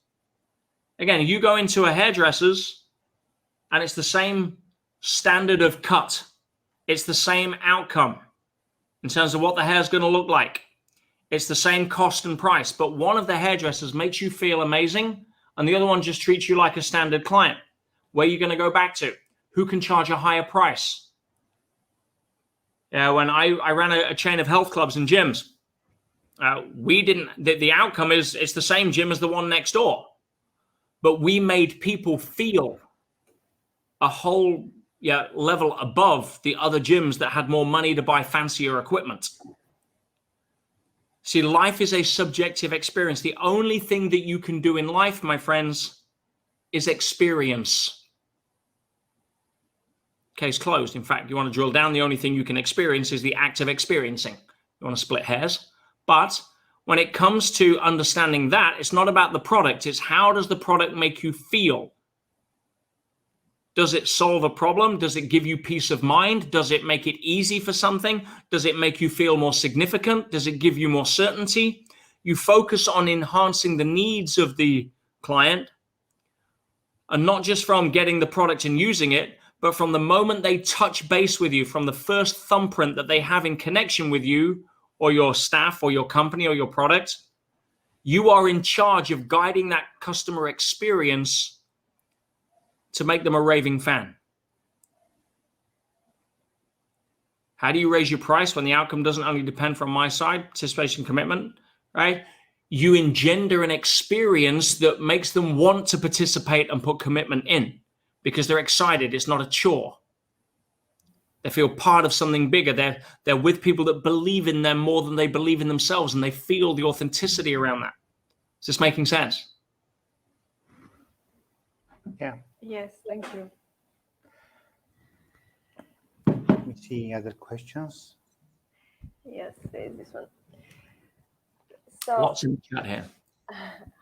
Again, you go into a hairdresser's and it's the same standard of cut. It's the same outcome in terms of what the hair's going to look like. It's the same cost and price, but one of the hairdressers makes you feel amazing and the other one just treats you like a standard client. Where are you going to go back to? Who can charge a higher price? When I ran a chain of health clubs and gyms, the outcome is it's the same gym as the one next door, but we made people feel a whole level above the other gyms that had more money to buy fancier equipment. See, life is a subjective experience. The only thing that you can do in life, my friends, is experience. Case closed. In fact, you want to drill down, the only thing you can experience is the act of experiencing. You want to split hairs. But when it comes to understanding that, it's not about the product. It's how does the product make you feel? Does it solve a problem? Does it give you peace of mind? Does it make it easy for something? Does it make you feel more significant? Does it give you more certainty? You focus on enhancing the needs of the client, and not just from getting the product and using it, but from the moment they touch base with you, from the first thumbprint that they have in connection with you or your staff or your company or your product. You are in charge of guiding that customer experience to make them a raving fan. How do you raise your price when the outcome doesn't only depend from my side, participation, commitment, right? You engender an experience that makes them want to participate and put commitment in because they're excited. It's not a chore. They feel part of something bigger. They're with people that believe in them more than they believe in themselves, and they feel the authenticity around that. Is this making sense? Yeah. Yes, thank you. Let me see other questions. Yes, there's this one. So, Lots in the chat here.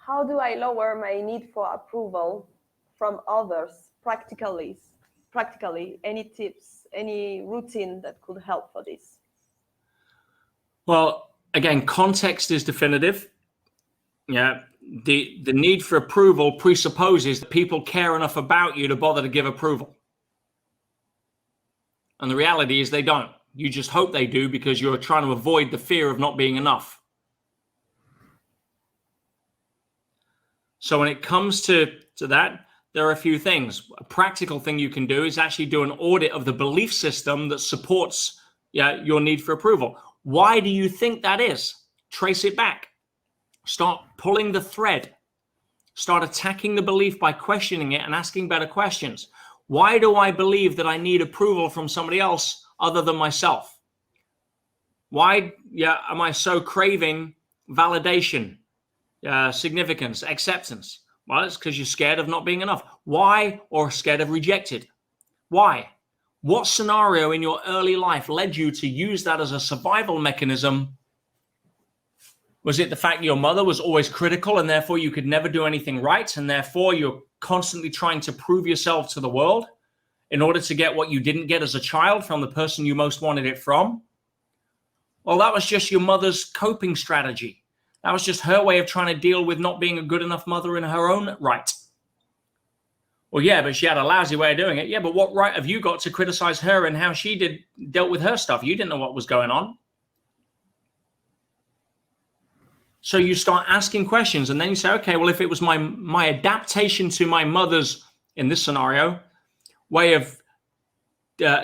how do I lower my need for approval from others practically? Any tips, any routine that could help for this? Well, again, context is definitive. Yeah. The need for approval presupposes that people care enough about you to bother to give approval. And the reality is they don't. You just hope they do because you're trying to avoid the fear of not being enough. So when it comes to that, there are a few things. A practical thing you can do is actually do an audit of the belief system that supports your need for approval. Why do you think that is? Trace it back. Start pulling the thread. Start attacking the belief by questioning it and asking better questions. Why do I believe that I need approval from somebody else other than myself? Why am I so craving validation, significance, acceptance? Well, it's because you're scared of not being enough. Why? Or scared of rejected. Why? What scenario in your early life led you to use that as a survival mechanism? Was it the fact your mother was always critical and therefore you could never do anything right, and therefore you're constantly trying to prove yourself to the world in order to get what you didn't get as a child from the person you most wanted it from? Well, that was just your mother's coping strategy. That was just her way of trying to deal with not being a good enough mother in her own right. Well, yeah, but she had a lousy way of doing it. Yeah, but what right have you got to criticize her and how she dealt with her stuff? You didn't know what was going on. So you start asking questions, and then you say, okay, well, if it was my adaptation to my mother's, in this scenario, way of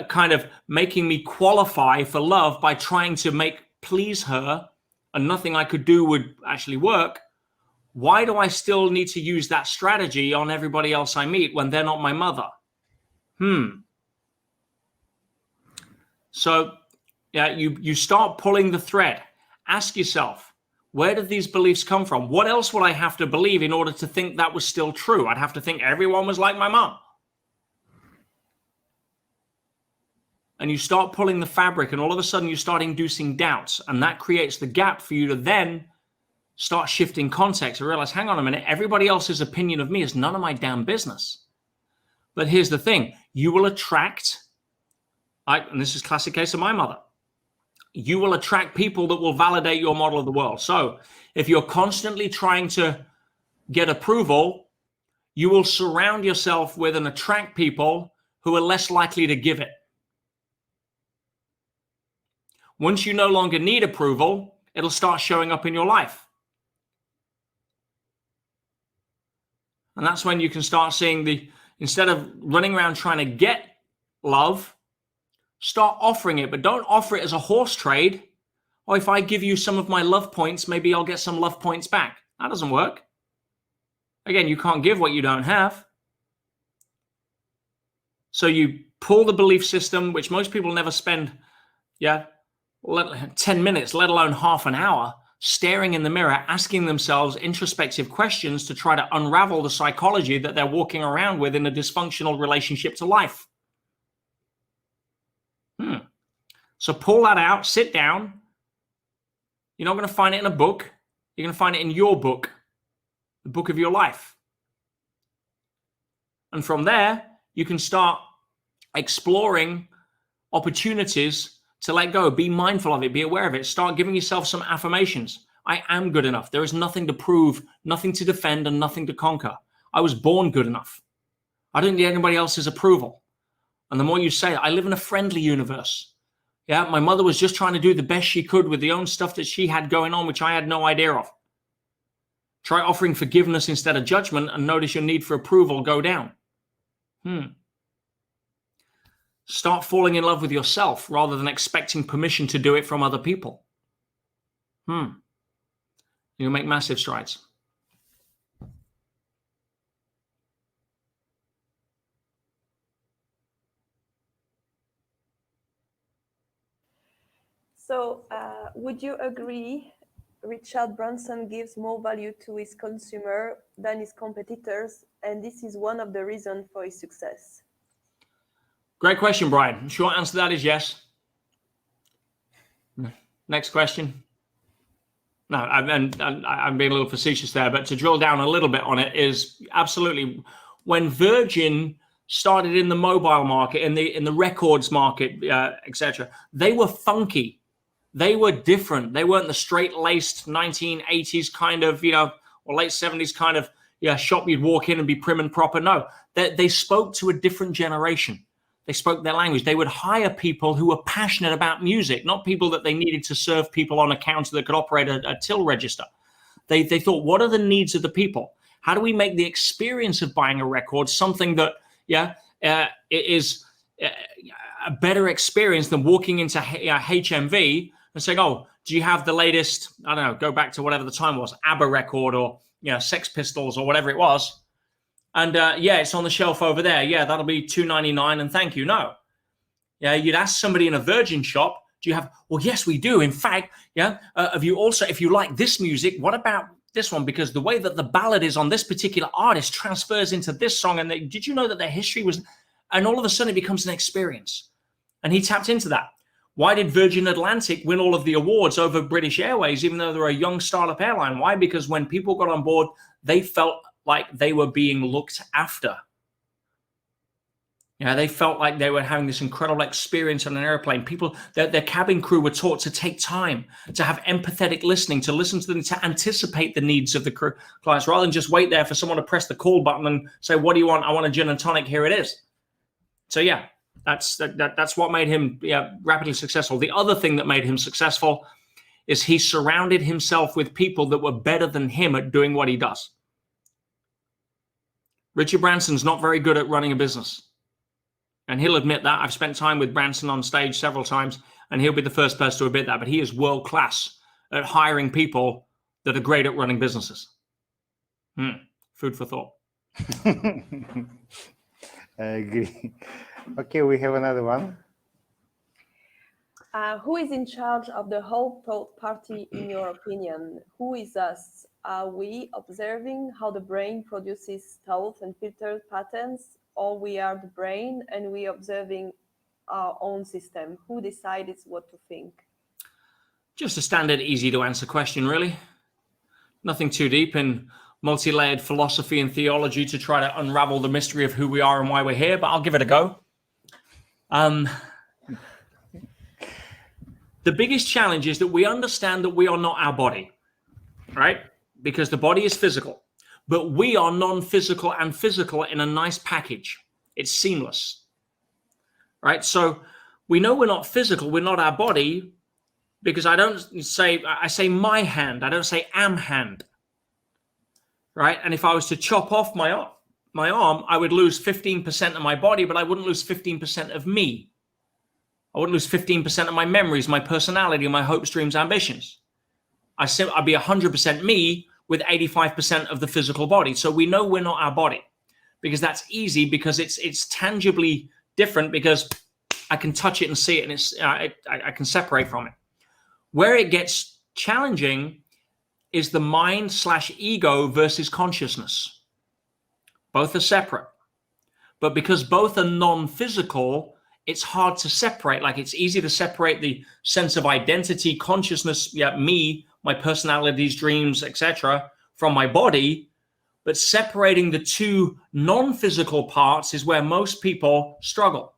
kind of making me qualify for love by trying to please her, and nothing I could do would actually work, why do I still need to use that strategy on everybody else I meet when they're not my mother? So you start pulling the thread. Ask yourself, where did these beliefs come from? What else would I have to believe in order to think that was still true? I'd have to think everyone was like my mom. And you start pulling the fabric, and all of a sudden you start inducing doubts, and that creates the gap for you to then start shifting context, I realize, hang on a minute, everybody else's opinion of me is none of my damn business. But here's the thing, you will attract, and this is classic case of my mother, you will attract people that will validate your model of the world. So if you're constantly trying to get approval, you will surround yourself with and attract people who are less likely to give it. Once you no longer need approval, it'll start showing up in your life. And that's when you can start seeing instead of running around trying to get love, start offering it, but don't offer it as a horse trade. Or if I give you some of my love points, maybe I'll get some love points back. That doesn't work. Again, you can't give what you don't have. So you pull the belief system, which most people never spend 10 minutes, let alone half an hour, staring in the mirror, asking themselves introspective questions to try to unravel the psychology that they're walking around with in a dysfunctional relationship to life. So pull that out, sit down. You're not going to find it in a book. You're going to find it in your book, the book of your life. And from there, you can start exploring opportunities to let go, be mindful of it, be aware of it, start giving yourself some affirmations. I am good enough. There is nothing to prove, nothing to defend, and nothing to conquer. I was born good enough. I don't need anybody else's approval. And the more you say, I live in a friendly universe. Yeah, my mother was just trying to do the best she could with the own stuff that she had going on, which I had no idea of. Try offering forgiveness instead of judgment and notice your need for approval go down. Start falling in love with yourself rather than expecting permission to do it from other people. You'll make massive strides. So would you agree Richard Branson gives more value to his consumer than his competitors, and this is one of the reasons for his success? Great question, Brian. Short answer to that is yes. Next question. No, I'm being a little facetious there, but to drill down a little bit on it is absolutely. When Virgin started in the mobile market, in the records market, etc., they were funky. They were different. They weren't the straight-laced 1980s kind of, or late 70s kind of shop you'd walk in and be prim and proper. No, they spoke to a different generation. They spoke their language. They would hire people who were passionate about music, not people that they needed to serve people on a counter that could operate a till register. They thought, what are the needs of the people? How do we make the experience of buying a record something that, it is a better experience than walking into HMV and saying, oh, do you have the latest, I don't know, go back to whatever the time was, ABBA record or Sex Pistols or whatever it was. And it's on the shelf over there. Yeah, that'll be $2.99 and thank you. No. You'd ask somebody in a Virgin shop, do you have, well, yes, we do. In fact, have you also, if you like this music, what about this one? Because the way that the ballad is on this particular artist transfers into this song. And did you know that their history was, and all of a sudden it becomes an experience. And he tapped into that. Why did Virgin Atlantic win all of the awards over British Airways, even though they're a young startup airline? Why? Because when people got on board, they felt like they were being looked after. They felt like they were having this incredible experience on an airplane. People, their cabin crew were taught to take time, to have empathetic listening, to listen to them, to anticipate the needs of the clients, rather than just wait there for someone to press the call button and say, what do you want? I want a gin and tonic. Here it is. So that's what made him rapidly successful. The other thing that made him successful is he surrounded himself with people that were better than him at doing what he does. Richard Branson's not very good at running a business. And he'll admit that. I've spent time with Branson on stage several times, and he'll be the first person to admit that. But he is world class at hiring people that are great at running businesses. Food for thought. I agree. Okay, we have another one. Who is in charge of the whole thought party, in your opinion? Who is us? Are we observing how the brain produces thoughts and filtered patterns, or we are the brain and we observing our own system? Who decides what to think? Just a standard, easy to answer question, really. Nothing too deep in multi-layered philosophy and theology to try to unravel the mystery of who we are and why we're here, but I'll give it a go. The biggest challenge is that we understand that we are not our body, right? Because the body is physical, but we are non-physical and physical in a nice package. It's seamless, right? So we know we're not physical, we're not our body, because I say my hand, I don't say am hand, right? And if I was to chop off my arm, I would lose 15% of my body, but I wouldn't lose 15% of me. I wouldn't lose 15% of my memories, my personality, my hopes, dreams, ambitions. I'd be 100% me with 85% of the physical body. So we know we're not our body, because that's easy, because it's tangibly different, because I can touch it and see it, and I can separate from it. Where it gets challenging is the mind/ego versus consciousness. Both are separate. But because both are non-physical, it's hard to separate. Like, it's easy to separate the sense of identity, consciousness, me, my personalities, dreams, etc., from my body. But separating the two non-physical parts is where most people struggle.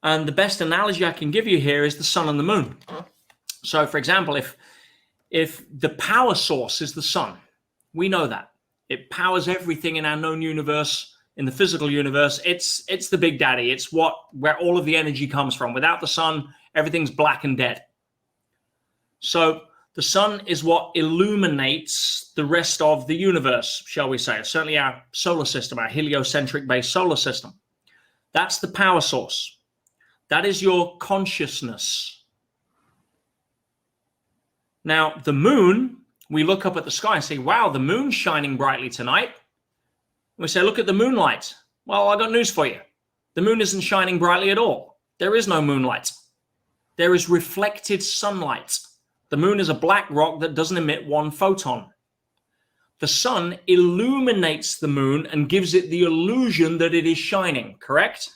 And the best analogy I can give you here is the sun and the moon. So, for example, if the power source is the sun, we know that. It powers everything in our known universe, in the physical universe. It's the big daddy. It's where all of the energy comes from. Without the sun, everything's black and dead. So the sun is what illuminates the rest of the universe, shall we say. Certainly our solar system, our heliocentric-based solar system. That's the power source. That is your consciousness. Now, the moon, we look up at the sky and say, wow, the moon's shining brightly tonight. We say, look at the moonlight. Well, I got news for you. The moon isn't shining brightly at all. There is no moonlight. There is reflected sunlight. The moon is a black rock that doesn't emit one photon. The sun illuminates the moon and gives it the illusion that it is shining, correct?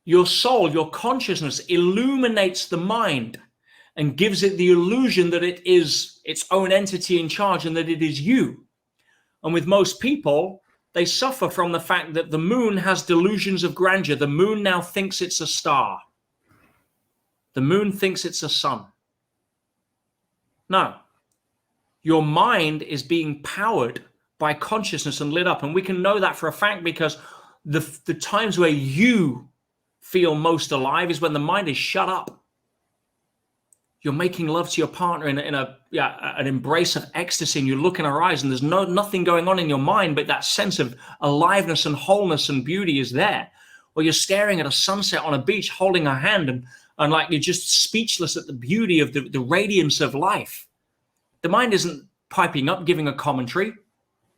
Your soul, your consciousness illuminates the mind and gives it the illusion that it is its own entity in charge and that it is you. And with most people, they suffer from the fact that the moon has delusions of grandeur. The moon now thinks it's a star. The moon thinks it's a sun. No. Your mind is being powered by consciousness and lit up. And we can know that for a fact because the times where you feel most alive is when the mind is shut up. You're making love to your partner in an embrace of ecstasy, and you look in her eyes and there's nothing going on in your mind, but that sense of aliveness and wholeness and beauty is there. Or you're staring at a sunset on a beach, holding her hand, and like you're just speechless at the beauty of the radiance of life. The mind isn't piping up, giving a commentary.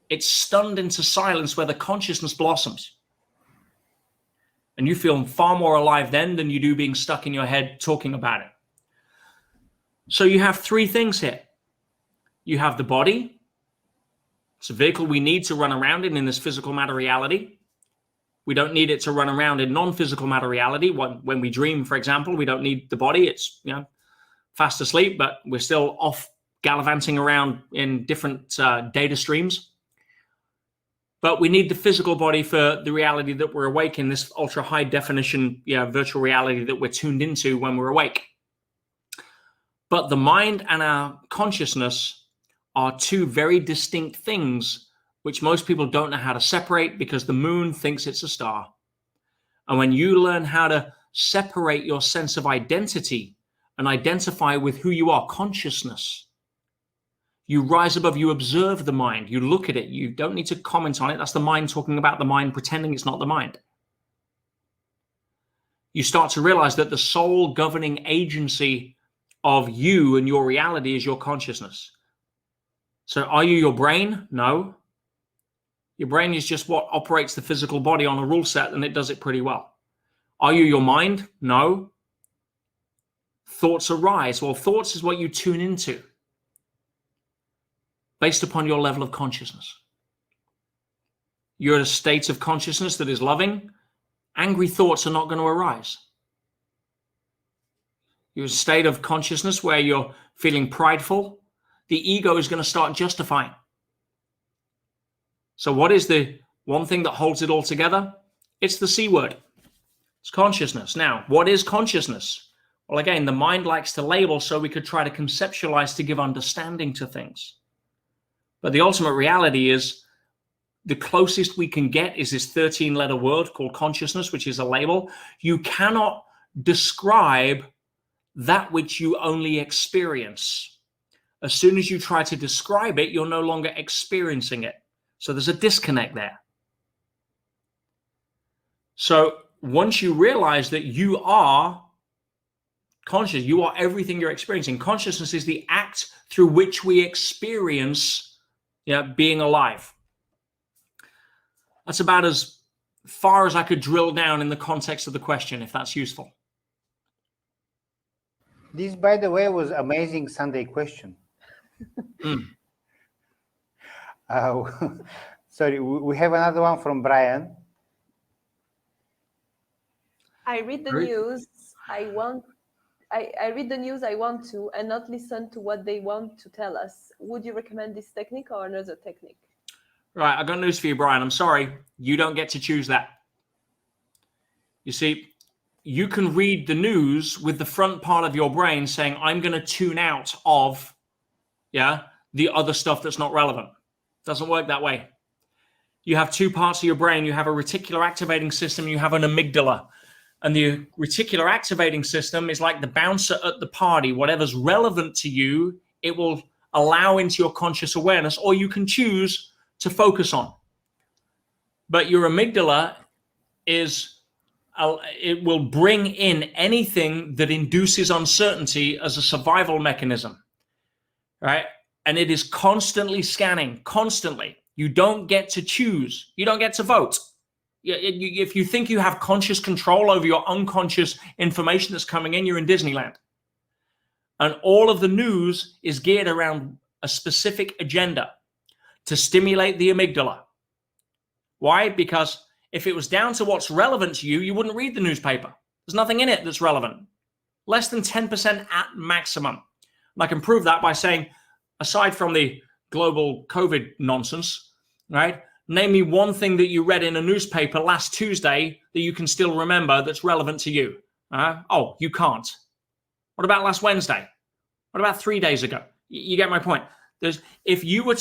It's stunned into silence where the consciousness blossoms. And you feel far more alive then than you do being stuck in your head talking about it. So you have three things here. You have the body. It's a vehicle we need to run around in this physical matter reality. We don't need it to run around in non-physical matter reality. When we dream, for example, we don't need the body. It's fast asleep, but we're still off gallivanting around in different data streams. But we need the physical body for the reality that we're awake in, this ultra high definition virtual reality that we're tuned into when we're awake. But the mind and our consciousness are two very distinct things which most people don't know how to separate because the moon thinks it's a star. And when you learn how to separate your sense of identity and identify with who you are, consciousness, you rise above, you observe the mind, you look at it, you don't need to comment on it. That's the mind talking about the mind, pretending it's not the mind. You start to realize that the sole governing agency of you and your reality is your consciousness. So are you your brain? No. Your brain is just what operates the physical body on a rule set, and it does it pretty well. Are you your mind? No. Thoughts arise. Well, thoughts is what you tune into based upon your level of consciousness. You're at a state of consciousness that is loving. Angry thoughts are not going to arise. You're in a state of consciousness where you're feeling prideful. The ego is going to start justifying. So what is the one thing that holds it all together? It's the C word. It's consciousness. Now, what is consciousness? Well, again, the mind likes to label, so we could try to conceptualize to give understanding to things. But the ultimate reality is the closest we can get is this 13-letter word called consciousness, which is a label. You cannot describe that which you only experience. As soon as you try to describe it, you're no longer experiencing it. So there's a disconnect there. So once you realize that you are conscious, you are everything you're experiencing. Consciousness is the act through which we experience being alive. That's about as far as I could drill down in the context of the question, if that's useful. This, by the way, was amazing Sunday question. Sorry, we have another one from Brian. I read the news. I read the news I want to, and not listen to what they want to tell us. Would you recommend this technique or another technique? Right, I've got news for you, Brian. I'm sorry, you don't get to choose that. You see, you can read the news with the front part of your brain saying, I'm going to tune out of the other stuff that's not relevant. It doesn't work that way. You have two parts of your brain. You have a reticular activating system. You have an amygdala. And the reticular activating system is like the bouncer at the party. Whatever's relevant to you, it will allow into your conscious awareness, or you can choose to focus on. But your amygdala it will bring in anything that induces uncertainty as a survival mechanism, right? And it is constantly scanning, constantly. You don't get to choose. You don't get to vote. If you think you have conscious control over your unconscious information that's coming in, you're in Disneyland. And all of the news is geared around a specific agenda to stimulate the amygdala. Why? Because if it was down to what's relevant to you, you wouldn't read the newspaper. There's nothing in it that's relevant. Less than 10% at maximum. And I can prove that by saying, aside from the global COVID nonsense, right? Name me one thing that you read in a newspaper last Tuesday that you can still remember that's relevant to you. Oh, you can't. What about last Wednesday? What about 3 days ago? You get my point. If you're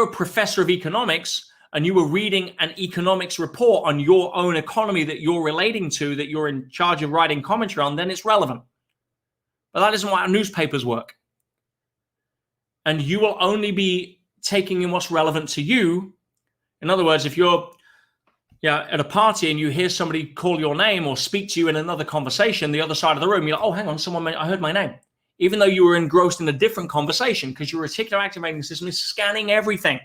a professor of economics and you were reading an economics report on your own economy that you're relating to, that you're in charge of writing commentary on, then it's relevant. But that isn't how newspapers work. And you will only be taking in what's relevant to you. In other words, if you're at a party and you hear somebody call your name or speak to you in another conversation, the other side of the room, you're like, oh, hang on, I heard my name. Even though you were engrossed in a different conversation, because your reticular activating system is scanning everything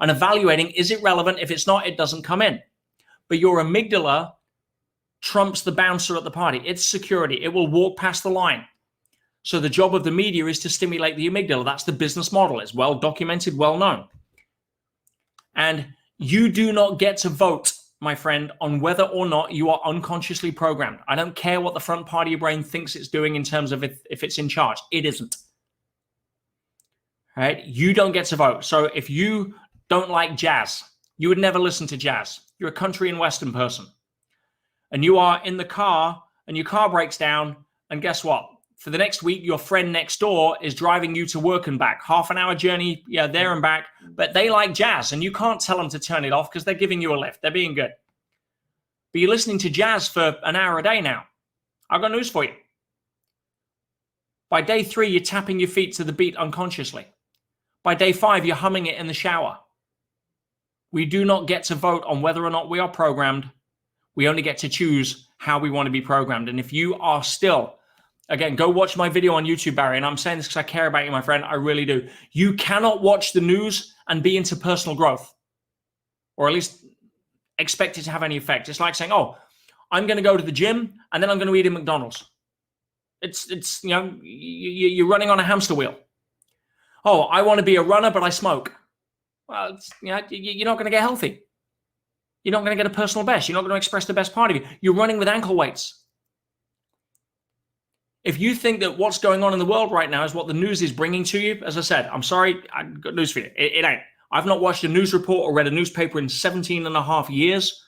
and evaluating, is it relevant? If it's not, it doesn't come in. But your amygdala trumps the bouncer at the party. It's security. It will walk past the line. So the job of the media is to stimulate the amygdala. That's the business model. It's well documented, well known. And you do not get to vote, my friend, on whether or not you are unconsciously programmed. I don't care what the front part of your brain thinks it's doing in terms of if it's in charge. It isn't. Right? You don't get to vote. So if you don't like jazz, you would never listen to jazz. You're a country and western person. And you are in the car and your car breaks down, and guess what? For the next week, your friend next door is driving you to work and back. Half-an-hour journey, there and back. But they like jazz, and you can't tell them to turn it off because they're giving you a lift. They're being good. But you're listening to jazz for an hour a day now. I've got news for you. By day 3, you're tapping your feet to the beat unconsciously. By day 5, you're humming it in the shower. We do not get to vote on whether or not we are programmed. We only get to choose how we want to be programmed. And if you are still... Again, go watch my video on YouTube, Barry. And I'm saying this because I care about you, my friend. I really do. You cannot watch the news and be into personal growth, or at least expect it to have any effect. It's like saying, oh, I'm going to go to the gym and then I'm going to eat at McDonald's. It's you're running on a hamster wheel. Oh, I want to be a runner, but I smoke. Well, you're not going to get healthy. You're not going to get a personal best. You're not going to express the best part of you. You're running with ankle weights. if you think that what's going on in the world right now is what the news is bringing to you, as I said, I'm sorry, I've got news for you. It ain't. I've not watched a news report or read a newspaper in 17 and a half years.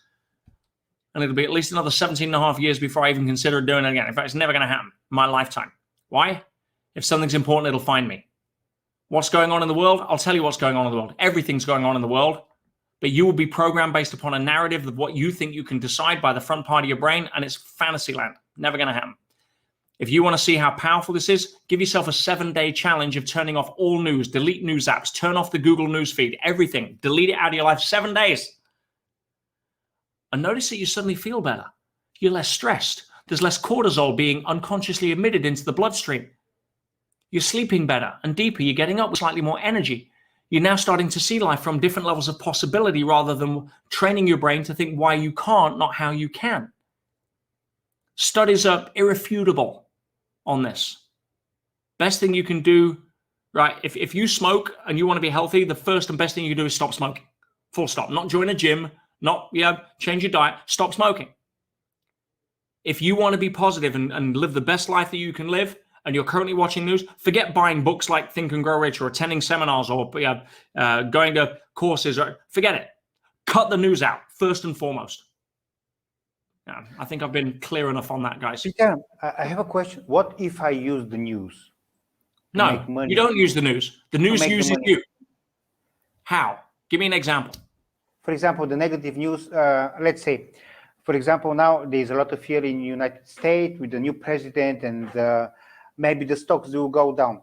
And it'll be at least another 17 and a half years before I even consider doing it again. In fact, it's never going to happen in my lifetime. Why? If something's important, it'll find me. What's going on in the world? I'll tell you what's going on in the world. Everything's going on in the world. But you will be programmed based upon a narrative of what you think you can decide by the front part of your brain, and it's fantasy land. Never going to happen. If you want to see how powerful this is, give yourself a 7-day challenge of turning off all news, delete news apps, turn off the Google News feed, everything. Delete it out of your life, 7 days. And notice that you suddenly feel better. You're less stressed. There's less cortisol being unconsciously emitted into the bloodstream. You're sleeping better and deeper. You're getting up with slightly more energy. You're now starting to see life from different levels of possibility rather than training your brain to think why you can't, not how you can. Studies are irrefutable on this. Best thing you can do, right? If you smoke and you want to be healthy, the first and best thing you can do is stop smoking. Full stop. Not join a gym, not change your diet, stop smoking. If you want to be positive and live the best life that you can live, and you're currently watching news, forget buying books like Think and Grow Rich or attending seminars or going to courses. Or forget it. Cut the news out, first and foremost. Yeah, I think I've been clear enough on that, guys. Peter, I have a question. What if I use the news? No, you don't use the news. The news uses you. How? Give me an example. For example, the negative news, let's say, for example, now there's a lot of fear in the United States with the new president, and maybe the stocks will go down.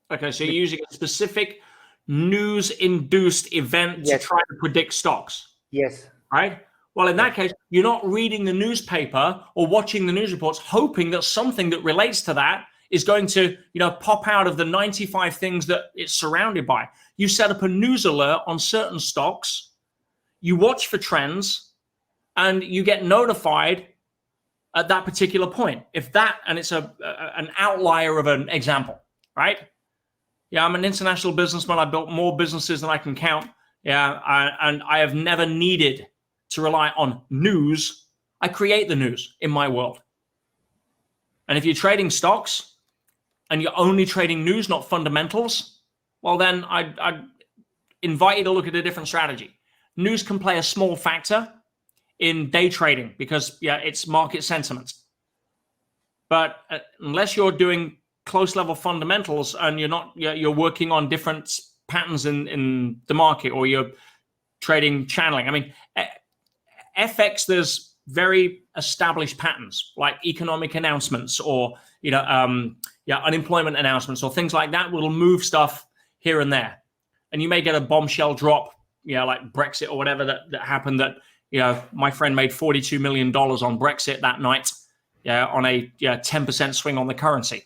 Okay, so you're using a specific news-induced event to try to predict stocks. Yes. Right? Well, in that case, you're not reading the newspaper or watching the news reports, hoping that something that relates to that is going to, pop out of the 95 things that it's surrounded by. You set up a news alert on certain stocks, you watch for trends, and you get notified at that particular point. If that, and it's an outlier of an example, right? Yeah, I'm an international businessman. I built more businesses than I can count. Yeah, and I have never needed to rely on news. I create the news in my world. And if you're trading stocks and you're only trading news, not fundamentals, well, then I'd invite you to look at a different strategy. News can play a small factor in day trading because, it's market sentiment. But unless you're doing close level fundamentals and you're working on different patterns in the market, or you're trading channeling. I mean, FX, there's very established patterns like economic announcements or unemployment announcements or things like that will move stuff here and there. And you may get a bombshell drop, like Brexit or whatever that happened, that my friend made $42 million on Brexit that night, on a 10% swing on the currency.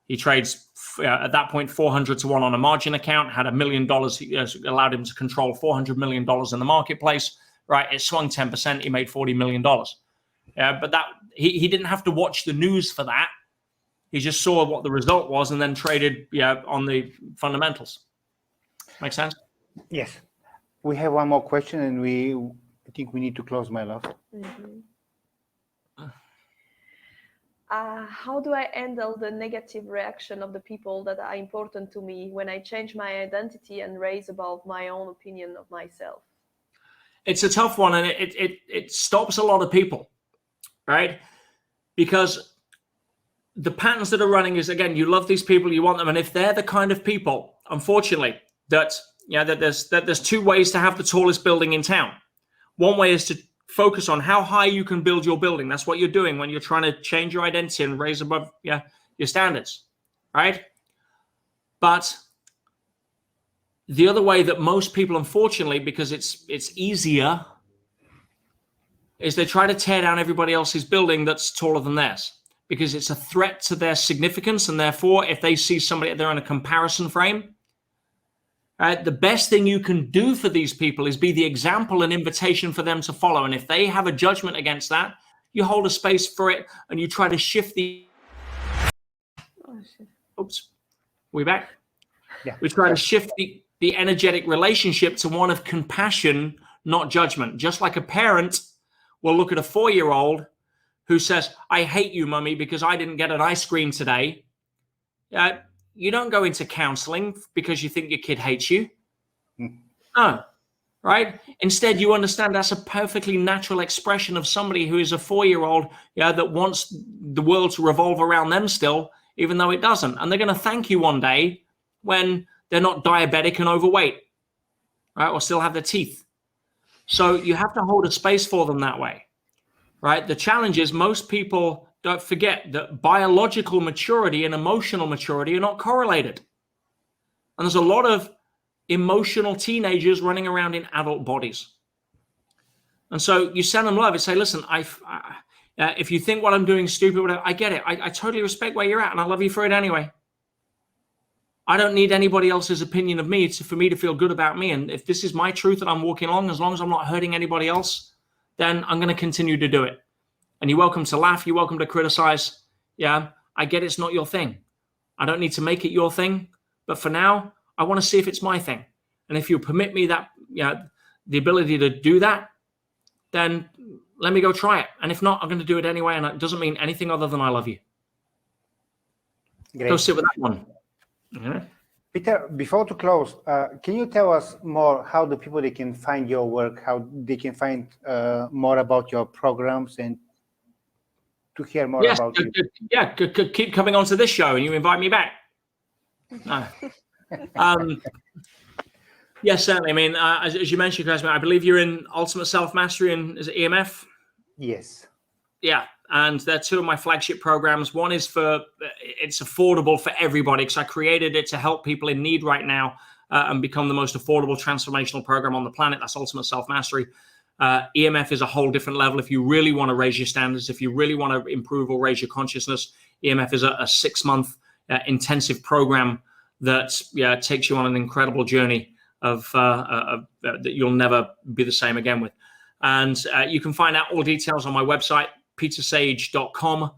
He trades at that point 400 to 1 on a margin account, had $1 million, allowed him to control $400 million in the marketplace. Right, it swung 10%. He made $40 million. But that he didn't have to watch the news for that. He just saw what the result was and then traded on the fundamentals. Make sense? Yes. We have one more question, and I think we need to close, my love. Mm-hmm. How do I handle the negative reaction of the people that are important to me when I change my identity and raise above my own opinion of myself? It's a tough one, and it stops a lot of people, right? Because the patterns that are running is, again, you love these people, you want them, and if they're the kind of people, unfortunately, that there's two ways to have the tallest building in town. One way is to focus on how high you can build your building. That's what you're doing when you're trying to change your identity and raise above your standards, right? But the other way that most people, unfortunately, because it's easier, is they try to tear down everybody else's building that's taller than theirs because it's a threat to their significance. And therefore, if they see somebody, they're in a comparison frame. The best thing you can do for these people is be the example and invitation for them to follow. And if they have a judgment against that, you hold a space for it and you try to shift the... Oops. We back? Yeah. We try to shift the energetic relationship to one of compassion, not judgment. Just like a parent will look at a 4-year-old who says, I hate you, mummy, because I didn't get an ice cream today, you don't go into counseling because you think your kid hates you. No, right? Instead, you understand that's a perfectly natural expression of somebody who is a 4-year-old that wants the world to revolve around them still, even though it doesn't. And they're going to thank you one day when they're not diabetic and overweight, right? Or still have their teeth. So you have to hold a space for them that way, right? The challenge is most people don't forget that biological maturity and emotional maturity are not correlated. And there's a lot of emotional teenagers running around in adult bodies. And so you send them love and say, listen, if you think what I'm doing is stupid, whatever, I get it. I totally respect where you're at, and I love you for it anyway. I don't need anybody else's opinion of me for me to feel good about me. And if this is my truth that I'm walking along, as long as I'm not hurting anybody else, then I'm going to continue to do it. And you're welcome to laugh. You're welcome to criticize. Yeah, I get it's not your thing. I don't need to make it your thing. But for now, I want to see if it's my thing. And if you permit me that, the ability to do that, then let me go try it. And if not, I'm going to do it anyway. And it doesn't mean anything other than I love you. Great. Go sit with that one. Yeah. Peter, before to close, can you tell us more how the people they can find your work, how they can find more about your programs and to hear more about you? Yeah, keep coming on to this show and you invite me back. Yes, certainly. I mean, as you mentioned, Chris, I believe you're in Ultimate Self-Mastery and is it EMF? Yes. Yeah, and they're two of my flagship programs. One is it's affordable for everybody because I created it to help people in need right now and become the most affordable transformational program on the planet. That's Ultimate Self-Mastery. EMF is a whole different level. If you really want to raise your standards, if you really want to improve or raise your consciousness, EMF is a 6-month intensive program that takes you on an incredible journey of that you'll never be the same again with. And you can find out all details on my website, petersage.com.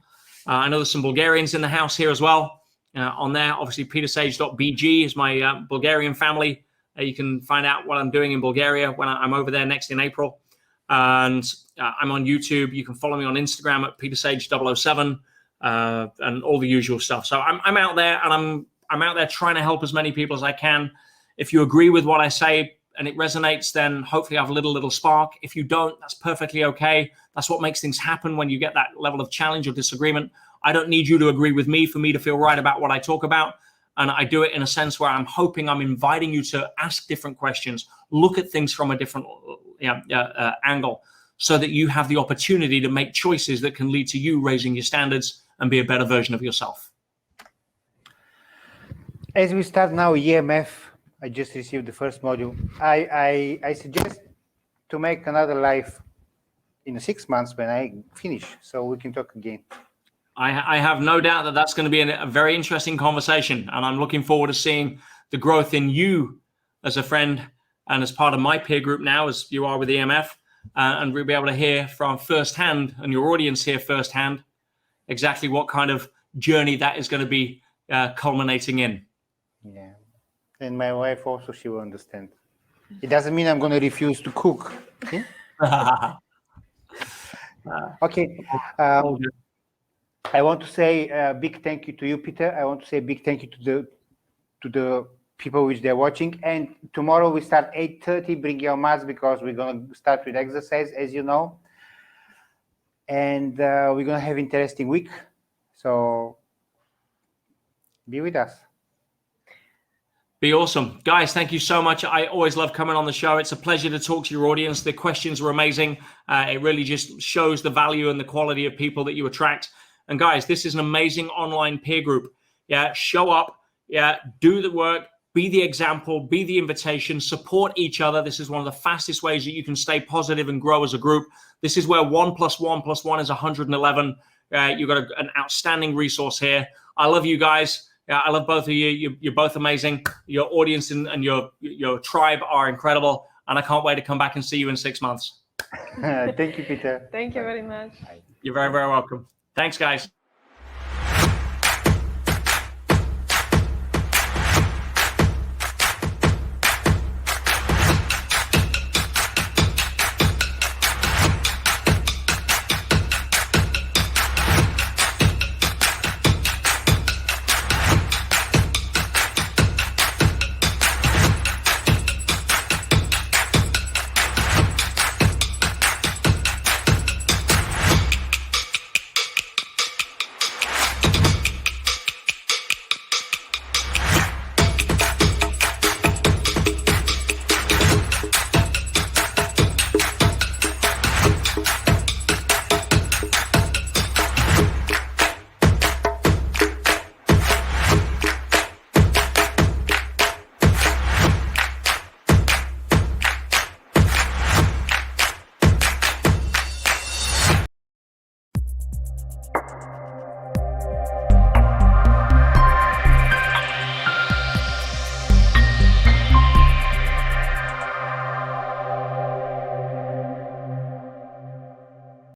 I know there's some Bulgarians in the house here as well. On there, obviously, petersage.bg is my Bulgarian family. You can find out what I'm doing in Bulgaria when I'm over there next in April. And I'm on YouTube. You can follow me on Instagram at petersage007 and all the usual stuff. So I'm out there, and I'm out there trying to help as many people as I can. If you agree with what I say and it resonates, then hopefully I have a little spark. If you don't, that's perfectly okay. That's what makes things happen when you get that level of challenge or disagreement. I don't need you to agree with me for me to feel right about what I talk about. And I do it in a sense where I'm inviting you to ask different questions, look at things from a different angle, so that you have the opportunity to make choices that can lead to you raising your standards and be a better version of yourself. As we start now EMF, I just received the first module. I suggest to make another live in 6 months when I finish, so we can talk again. I have no doubt that that's going to be a very interesting conversation, and I'm looking forward to seeing the growth in you as a friend and as part of my peer group now, as you are with EMF, and we'll be able to hear from firsthand, and your audience hear firsthand, exactly what kind of journey that is going to be culminating in. Yeah, and my wife also, she will understand. It doesn't mean I'm going to refuse to cook. Okay. Okay. I want to say a big thank you to you, Peter. I want to say a big thank you to the people which they're watching. And tomorrow we start 8:30. Bring your mats because we're going to start with exercise, as you know. And we're going to have interesting week. So be with us. Be awesome. Guys, thank you so much. I always love coming on the show. It's a pleasure to talk to your audience. The questions were amazing. It really just shows the value and the quality of people that you attract. And guys, this is an amazing online peer group. Yeah, show up. Yeah, do the work. Be the example. Be the invitation. Support each other. This is one of the fastest ways that you can stay positive and grow as a group. This is where 1 + 1 + 1 is 111. You've got an outstanding resource here. I love you guys. Yeah, I love both of you. You're both amazing. Your audience and your tribe are incredible. And I can't wait to come back and see you in 6 months. Thank you, Peter. Thank you very much. You're very, very welcome. Thanks, guys.